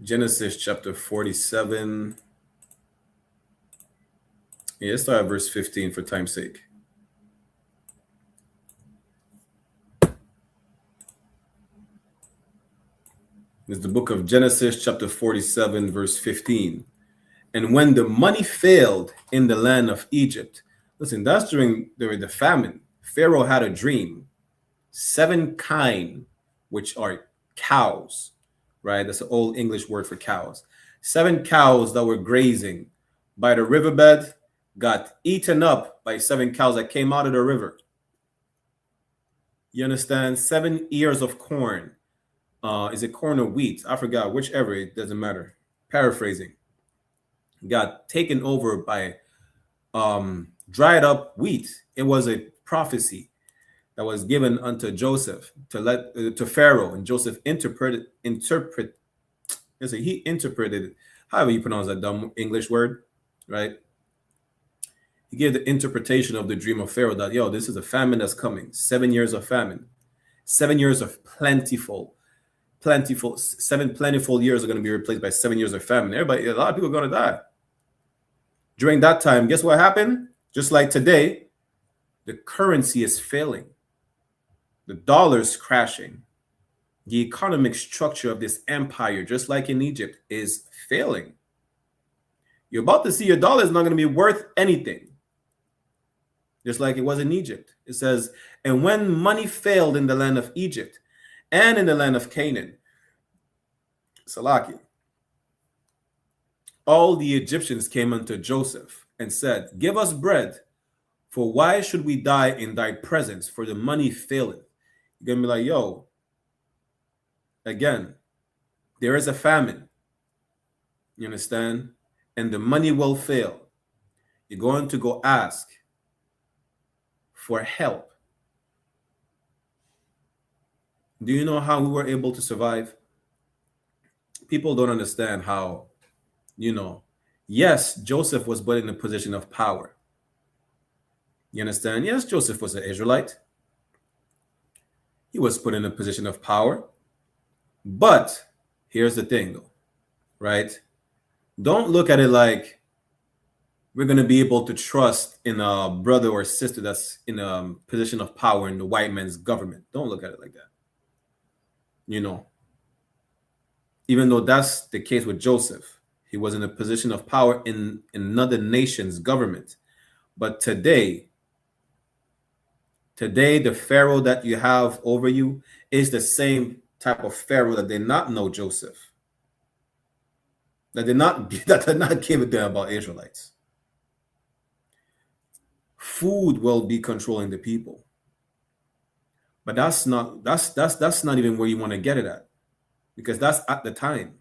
Genesis chapter 47. Yeah, let's start at verse 15 for time's sake. It's the book of Genesis chapter 47 verse 15. And when the money failed in the land of Egypt, listen, that's during the famine. Pharaoh had a dream. 7 kine, which are cows, right? That's an old English word for cows. 7 cows that were grazing by the riverbed got eaten up by 7 cows that came out of the river. You understand? 7 ears of corn. Is it corn or wheat? I forgot, whichever, it doesn't matter. Paraphrasing. Got taken over by dried up wheat. It was a prophecy that was given unto Joseph to Pharaoh, and Joseph interpreted. He interpreted, however you pronounce that dumb English word, right? He gave the interpretation of the dream of Pharaoh that, yo, this is a famine that's coming. 7 years of famine, 7 years of plentiful. 7 plentiful years are going to be replaced by 7 years of famine. A lot of people are going to die. During that time, guess what happened? Just like today, the currency is failing. The dollar is crashing. The economic structure of this empire, just like in Egypt, is failing. You're about to see your dollar is not going to be worth anything. Just like it was in Egypt. It says, and when money failed in the land of Egypt and in the land of Canaan, Salaki, all the Egyptians came unto Joseph and said, give us bread, for why should we die in thy presence, for the money faileth? You're going to be like, yo, again, there is a famine. You understand? And the money will fail. You're going to go ask for help. Do you know how we were able to survive? People don't understand how, yes, Joseph was put in a position of power. You understand? Yes, Joseph was an Israelite. He was put in a position of power. But here's the thing, though, right? Don't look at it like we're going to be able to trust in a brother or sister that's in a position of power in the white man's government. Don't look at it like that. Even though that's the case with Joseph, he was in a position of power in another nation's government. But today, the Pharaoh that you have over you is the same type of Pharaoh that did not know Joseph, that did not give a damn about Israelites. Food will be controlling the people. But that's not even where you want to get it at, because that's at the time.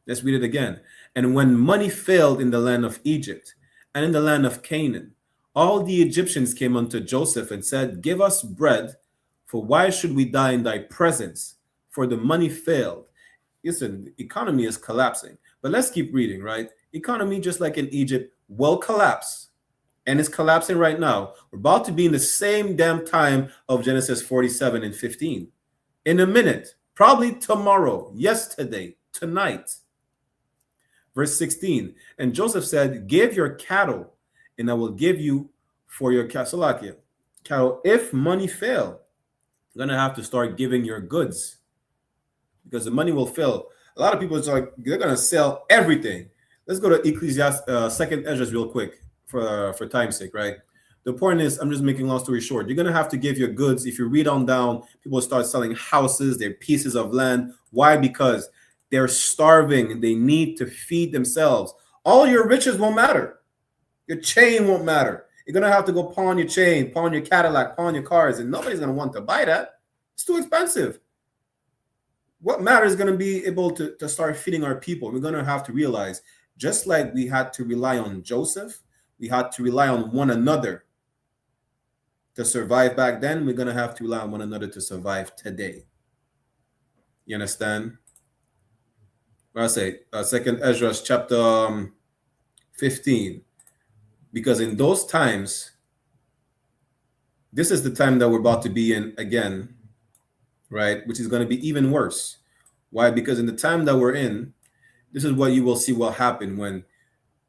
Let's read it again. And when money failed in the land of Egypt and in the land of Canaan, all the Egyptians came unto Joseph and said, Give us bread, for why should we die in thy presence? For the money failed. Listen, the economy is collapsing. But let's keep reading, right? Economy, just like in Egypt, will collapse. And it's collapsing right now. We're about to be in the same damn time of Genesis 47 and 15. In a minute, probably tomorrow, yesterday, tonight. Verse 16, and Joseph said, Give your cattle, and I will give you for your cattle. If money fail, you're going to have to start giving your goods, because the money will fail. A lot of people are like, they're going to sell everything. Let's go to Ecclesiastes, second Esdras real quick for time's sake, right? The point is, I'm just making long story short. You're going to have to give your goods. If you read on down, people start selling houses, their pieces of land. Why? Because they're starving and they need to feed themselves. All your riches won't matter. Your chain won't matter. You're going to have to go pawn your chain, pawn your Cadillac, pawn your cars, and nobody's going to want to buy that. It's too expensive. What matters is going to be able to start feeding our people. We're going to have to realize, just like we had to rely on Joseph, we had to rely on one another to survive back then, we're going to have to rely on one another to survive today. You understand? I say second Esdras chapter 15, because in those times, this is the time that we're about to be in again, right? Which is going to be even worse. Why? Because in the time that we're in, this is what you will see will happen when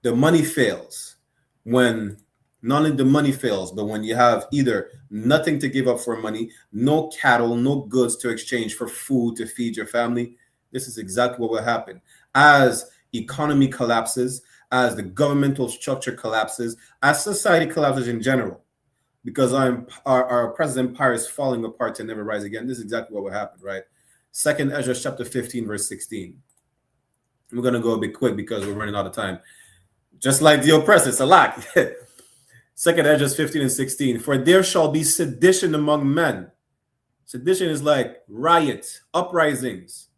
the money fails. When not only the money fails, but when you have either nothing to give up for money, no cattle, no goods to exchange for food to feed your family. This is exactly what will happen. As economy collapses, as the governmental structure collapses, as society collapses in general, because our present empire is falling apart to never rise again. This is exactly what will happen, right? Second Ezra chapter 15, verse 16. We're going to go a bit quick because we're running out of time. Just like the oppressed, it's a lot. Second Ezra 15 and 16. For there shall be sedition among men. Sedition is like riot, uprisings,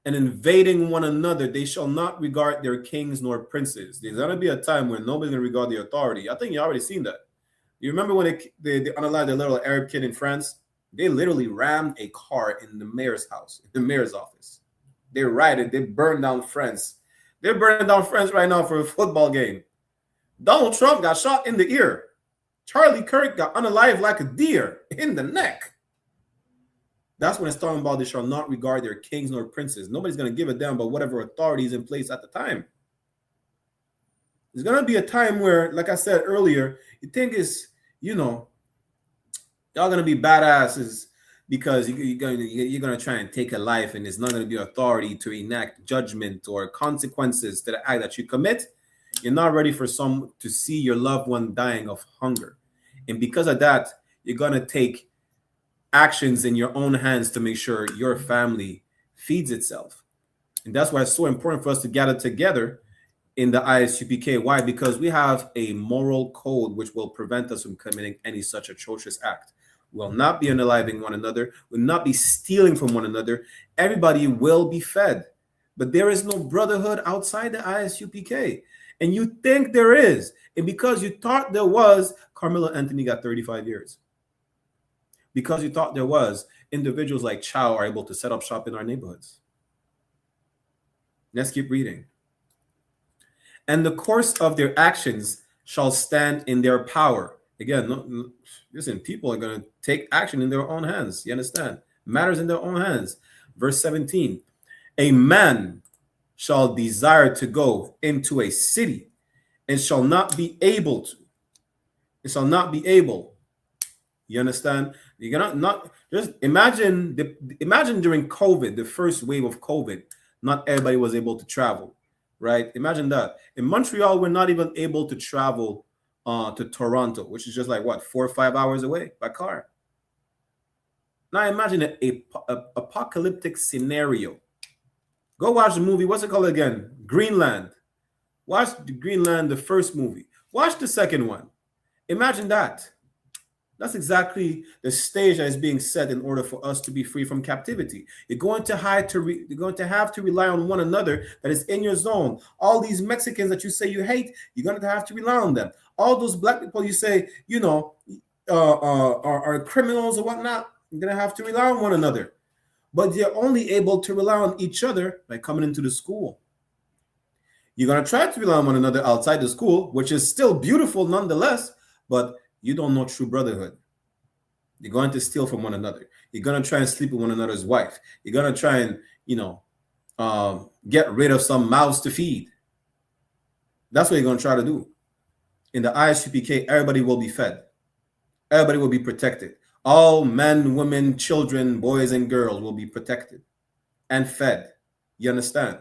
and invading one another. They shall not regard their kings nor princes. There's going to be a time when nobody's going to regard the authority. I think you already seen that. You remember when they unalived the little Arab kid in France? They literally rammed a car in the mayor's house, in the mayor's office. They rioted. They burned down France. They're burning down France right now for a football game. Donald Trump got shot in the ear. Charlie Kirk got unalived like a deer in the neck. That's when it's talking about they shall not regard their kings nor princes. Nobody's going to give a damn about whatever authority is in place at the time. There's going to be a time where, like I said earlier, you think is, y'all going to be badasses because you're going to try and take a life, and there's not going to be authority to enact judgment or consequences to the act that you commit. You're not ready for some to see your loved one dying of hunger. And because of that, you're going to take actions in your own hands to make sure your family feeds itself. And that's why it's so important for us to gather together in the I.S.U.P.K. Why? Because we have a moral code which will prevent us from committing any such atrocious act. We will not be unaliving one another. We will not be stealing from one another. Everybody will be fed. But there is no brotherhood outside the I.S.U.P.K. And you think there is. And because you thought there was, Carmelo Anthony got 35 years. Because you thought there was, individuals like Chow are able to set up shop in our neighborhoods. Let's keep reading. And the course of their actions shall stand in their power. Again, listen, people are going to take action in their own hands. You understand? Matters in their own hands. Verse 17. A man shall desire to go into a city and shall not be able to. It shall not be able. You understand? You're gonna not just imagine during COVID, the first wave of COVID, not everybody was able to travel, right? Imagine that. In Montreal, we're not even able to travel to Toronto, which is just like what, 4 or 5 hours away by car. Now imagine a apocalyptic scenario. Go watch the movie. What's it called again? Greenland. Watch the Greenland, the first movie. Watch the second one. Imagine that. That's exactly the stage that is being set in order for us to be free from captivity. You're going to have to rely on one another that is in your zone. All these Mexicans that you say you hate, you're going to have to rely on them. All those black people you say, are criminals or whatnot, you're going to have to rely on one another. But you're only able to rely on each other by coming into the school. You're going to try to rely on one another outside the school, which is still beautiful nonetheless, but you don't know true brotherhood. You're going to steal from one another. You're going to try and sleep with one another's wife. You're going to try and, get rid of some mouths to feed. That's what you're going to try to do. In the ISUPK, everybody will be fed. Everybody will be protected. All men, women, children, boys, and girls will be protected and fed. You understand?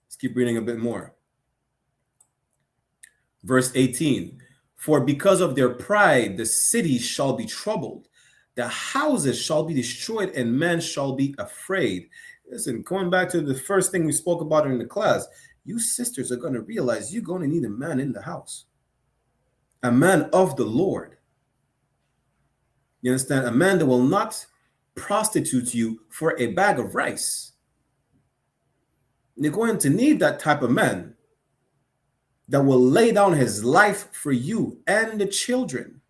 Let's keep reading a bit more. Verse 18. For because of their pride, the cities shall be troubled. The houses shall be destroyed, and men shall be afraid. Listen, going back to the first thing we spoke about in the class, you sisters are going to realize you're going to need a man in the house. A man of the Lord. You understand? A man that will not prostitute you for a bag of rice. You're going to need that type of man that will lay down his life for you and the children.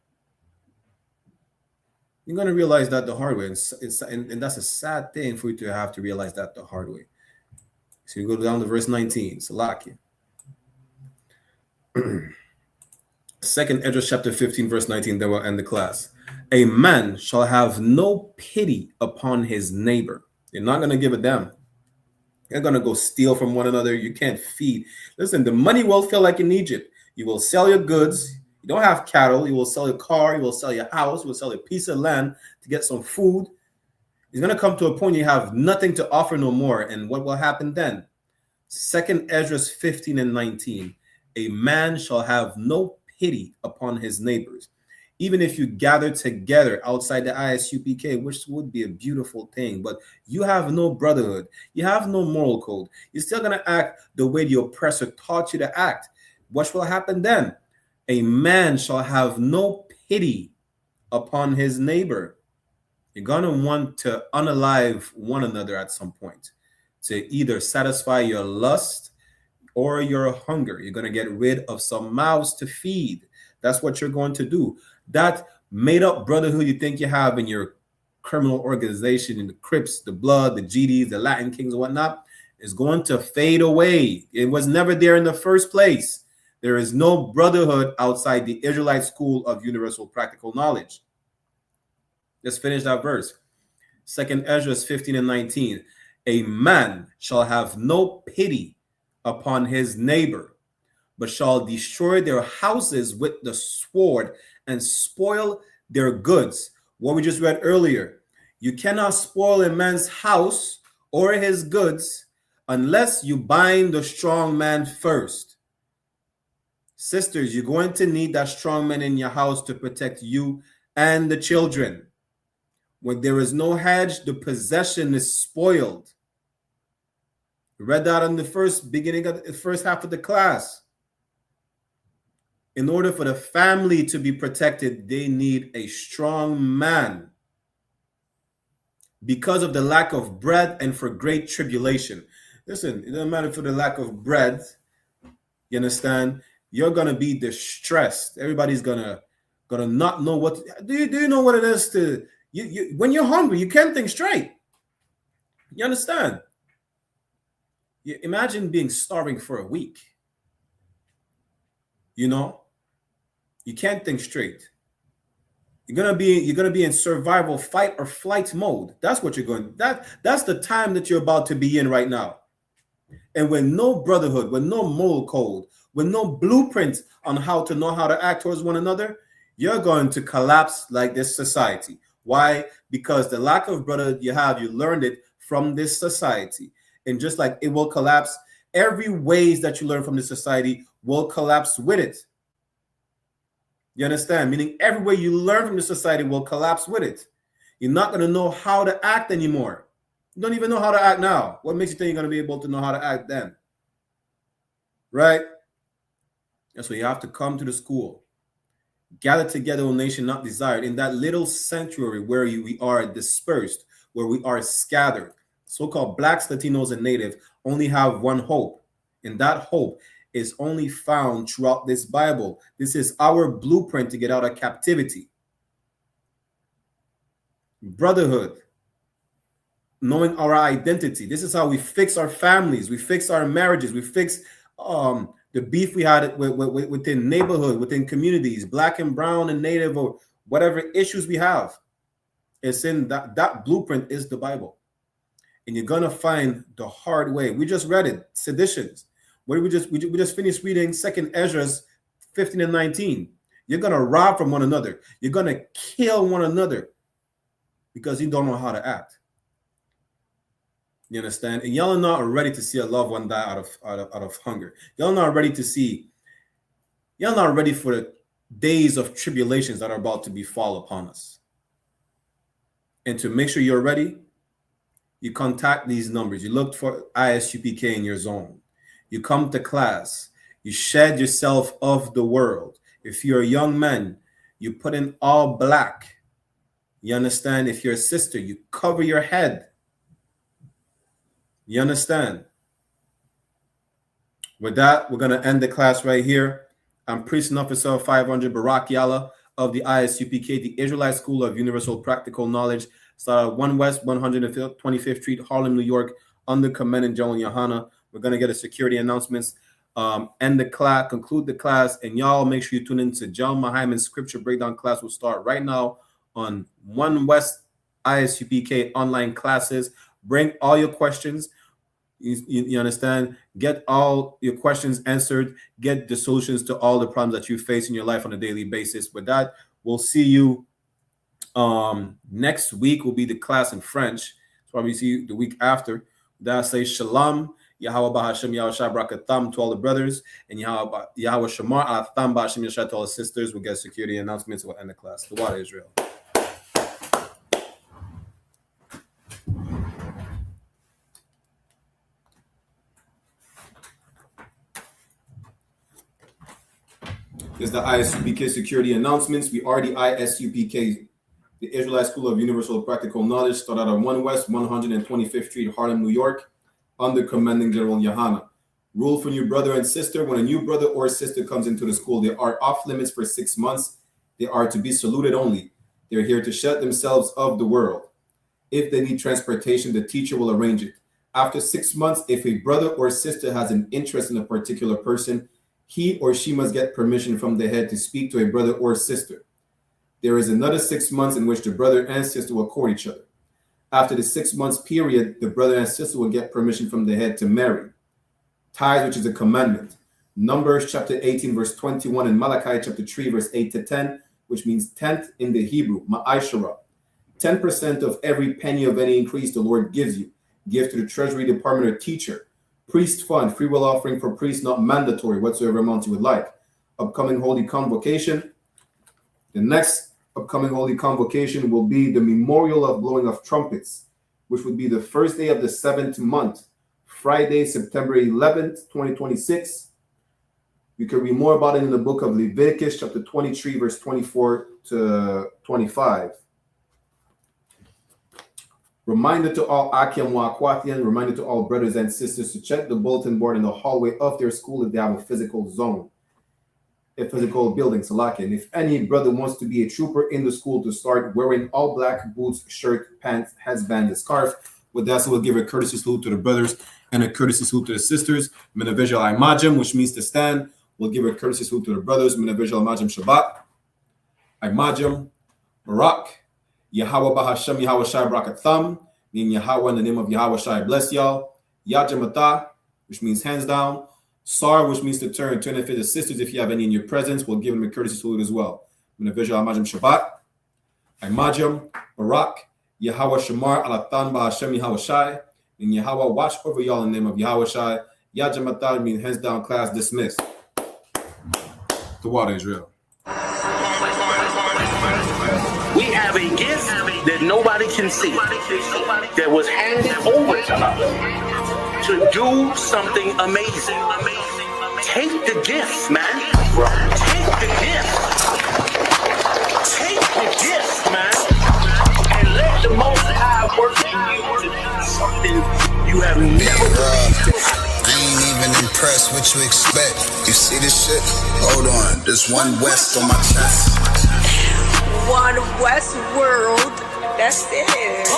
You're going to realize that the hard way. And that's a sad thing for you to have to realize that the hard way. So you go down to verse 19. Salakia. 2nd Esdras chapter 15, verse 19. Then we'll end the class. A man shall have no pity upon his neighbor. You're not going to give a damn. You're going to go steal from one another. You can't feed. Listen, the money will feel like in Egypt. You will sell your goods. You don't have cattle. You will sell your car. You will sell your house. You will sell a piece of land to get some food. It's going to come to a point you have nothing to offer no more. And what will happen then? 2nd Esdras 15 and 19. A man shall have no pity upon his neighbors. Even if you gather together outside the I.S.U.P.K, which would be a beautiful thing, but you have no brotherhood. You have no moral code. You're still going to act the way the oppressor taught you to act. What will happen then? A man shall have no pity upon his neighbor. You're going to want to unalive one another at some point to either satisfy your lust or your hunger. You're going to get rid of some mouths to feed. That's what you're going to do. That made up brotherhood you think you have in your criminal organization, in the Crips, the Blood, the GDs, the Latin Kings, and whatnot, is going to fade away. It was never there in the first place. There is no brotherhood outside the Israelite school of universal practical knowledge. Let's finish that verse. 2nd Esdras 15 and 19. A man shall have no pity upon his neighbor, but shall destroy their houses with the sword and spoil their goods. What we just read earlier. You cannot spoil a man's house or his goods unless you bind the strong man first. Sisters, you're going to need that strong man in your house to protect you and the children. When there is no hedge, the possession is spoiled. We read that in the beginning of the first half of the class. In order for the family to be protected, they need a strong man. Because of the lack of bread and for great tribulation. Listen, it doesn't matter for the lack of bread. You understand? You're going to be distressed. Everybody's going to not know what. Do you know what it is to. When you're hungry, you can't think straight. You understand? You imagine being starving for a week. You know? You can't think straight. You're gonna be in survival, fight or flight mode. That's what you're going. That's the time that you're about to be in right now. And when no brotherhood, when no moral code, with no blueprint on how to act towards one another, you're going to collapse like this society. Why? Because the lack of brotherhood you learned it from this society. And just like it will collapse, every ways that you learn from this society will collapse with it. You understand? Meaning every way you learn from the society will collapse with it. You're not going to know how to act anymore. You don't even know how to act now. What makes you think you're going to be able to know how to act then? Right? That's why you have to come to the school. gathered together, O nation not desired, in that little sanctuary where we are dispersed, where we are scattered. So-called blacks, Latinos, and Native only have one hope, and that hope is only found throughout this Bible. This is our blueprint to get out of captivity. Brotherhood, knowing our identity. This is how we fix our families, we fix our marriages, we fix the beef we had within neighborhood, within communities, black and brown and native, or whatever issues we have. It's in that blueprint is the Bible. And you're gonna find the hard way. We just read it, seditions. We just finished reading 2nd Ezra 15 and 19. You're gonna rob from one another. You're gonna kill one another because you don't know how to act. You understand? And y'all are not ready to see a loved one die out of hunger. Y'all not ready to see. Y'all not ready for the days of tribulations that are about to befall upon us. And to make sure you're ready, you contact these numbers. You look for I.S.U.P.K in your zone. You come to class. You shed yourself of the world. If you're a young man, you put in all black. You understand? If you're a sister, you cover your head. You understand? With that, we're going to end the class right here. I'm Priest and Officer 500 Barak Yala of the I.S.U.P.K, the Israelite School of Universal Practical Knowledge, 1 West 125th Street, Harlem, New York, under Commandant General YAHANNA. We're going to get a security announcements, end the class, conclude the class, and y'all make sure you tune into John Mahaiman's scripture breakdown class. Will start right now on 1 West I.S.U.P.K online classes. Bring all your questions. You understand? Get all your questions answered. Get the solutions to all the problems that you face in your life on a daily basis. With that, we'll see you next week. Will be the class in French. Probably see you the week after. That say Shalom, Yahweh Bahashem Yahushua Brakatham to all the brothers, and Yahweh Shamar Alatham Bahashem Yahushua to all the sisters. We'll get security announcements. We'll end the class. The water Israel. This is the I.S.U.P.K security announcements. We are the I.S.U.P.K, the Israelite School of Universal Practical Knowledge, started out on 1 West 125th Street, Harlem, New York, under Commanding General YAHANNA. Rule for new brother and sister: when a new brother or sister comes into the school, they are off limits for 6 months. They are to be saluted only. They're here to shed themselves of the world. If they need transportation, the teacher will arrange it. After 6 months, if a brother or sister has an interest in a particular person, he or she must get permission from the head to speak to a brother or sister. There is another 6 months in which the brother and sister will court each other. After the 6 months period, the brother and sister will get permission from the head to marry. Tithes, which is a commandment. Numbers chapter 18, verse 21, and Malachi chapter 3, verse 8 to 10, which means tenth in the Hebrew, ma'ashara. 10% of every penny of any increase the Lord gives you. Give to the treasury department or teacher. Priest fund, free will offering for priests, not mandatory, whatsoever amount you would like. Upcoming holy convocation. The next upcoming holy convocation will be the memorial of blowing of trumpets, which would be the first day of the 7th month, Friday, September 11th, 2026. You can read more about it in the book of Leviticus, chapter 23, verse 24 to 25. Reminder to all Akim Wakwathian, reminder to all brothers and sisters to check the bulletin board in the hallway of their school if they have a physical zone, a physical building, Salakia. And if any brother wants to be a trooper in the school, to start wearing all black boots, shirt, pants, headband, and scarf. With that, so we'll give a courtesy salute to the brothers and a courtesy salute to the sisters. Minavijal Imajim, which means to stand. We'll give a courtesy salute to the brothers. Minavijal Imajim Shabbat. Imajim, Barak. Yahweh Bahashem Yahweh Shai Brakatham, meaning Yahweh in the name of Yahweh Shai bless y'all. Yajamata, which means hands down. Sar, which means to turn and face the sisters. If you have any in your presence, we'll give them a courtesy salute as well. Minavijal Imajim Shabbat. Imajim, Barak, Yahweh Shamar Alatan Bahashem Yahweh Shai, and Yahweh watch over y'all in the name of Yahweh Shai. Yajamata means hands down, class dismissed. The water Israel. We have a gift that nobody can see, that was handed over to us to do something amazing. Take the gift, man. Take the gift. with this, man. And let the Most High work in you to do something you have never believed. I ain't even impressed what you expect. You see this shit? Hold on, there's one West on my chest. One West world. That's it.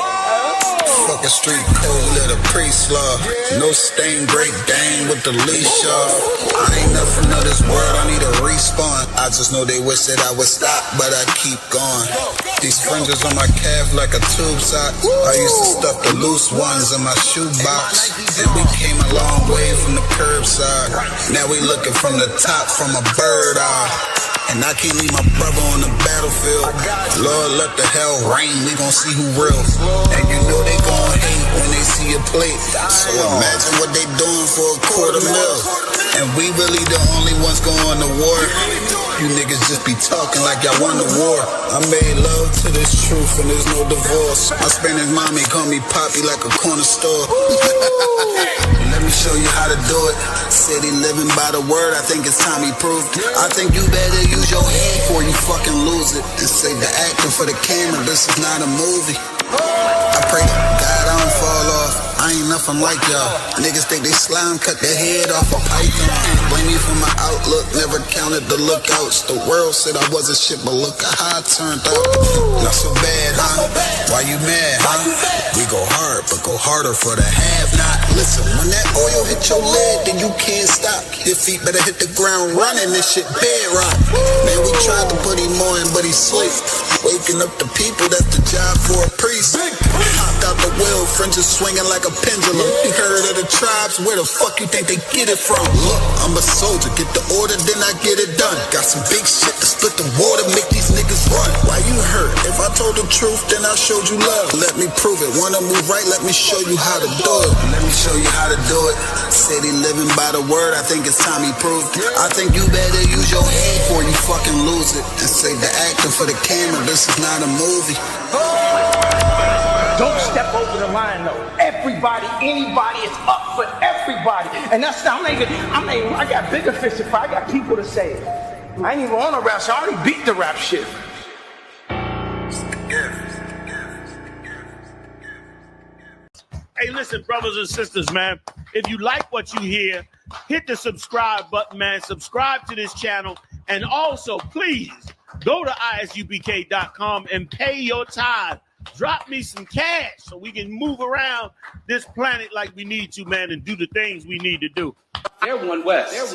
Fuck a street code, let a priest love. No stain, break dang with the leash off. I ain't nothing of this world, I need a respawn. I just know they wish that I would stop, but I keep going. These fringes on my calf like a tube sock. I used to stuff the loose ones in my shoebox. And we came a long way from the curbside. Now we looking from the top from a bird eye. And I can't leave my brother on the battlefield. Lord, let the hell rain, we gon' see who real. And you know they gon' hate when they see a plate. So imagine what they doing for $250,000. And we really the only ones going to war. You niggas just be talking like y'all won the war. I made love to this truth and there's no divorce. My Spanish mommy call me Poppy like a corner store. Let me show you how to do it. Said he living by the word, I think it's time he proved. I think you better use your head before you fucking lose it. And say the acting for the camera, this is not a movie. I pray to God I don't fall off. I ain't nothing like y'all. Niggas think they slime, cut their head off a python. Blame me for my outlook, never counted the lookouts. The world said I wasn't shit, but look at how I turned out. Not so bad, huh? Why you mad, huh? We go hard, but go harder for the have-not. Listen, when that oil hit your leg, then you can't stop. Your feet better hit the ground running, this shit bedrock. Man, we tried to put him on, but he's asleep. Waking up the people, that's the job for a priest. Hopped out the wheel, fringes swinging like a pendulum. You heard of the tribes, where the fuck you think they get it from? Look, I'm a soldier, get the order, then I get it done. Got some big shit to split the water, make these niggas run. Why you hurt? If I told the truth, then I showed you love. Let me prove it, wanna move right, let me show you how to do it. Let me show you how to do it. Said he living by the word, I think it's time he proved. I think you better use your head before you fucking lose it. And say the acting for the camera, this is not a movie. Don't step over the line though. Everybody, anybody, it's up for everybody. And that's not even, I got bigger fish to fry. I got people to save. I ain't even on a rap, so I already beat the rap shit. Hey, listen, brothers and sisters, man. If you like what you hear, hit the subscribe button, man. Subscribe to this channel. And also, please, go to ISUPK.com and pay your tithe. Drop me some cash so we can move around this planet like we need to, man, and do the things we need to do. They're one West.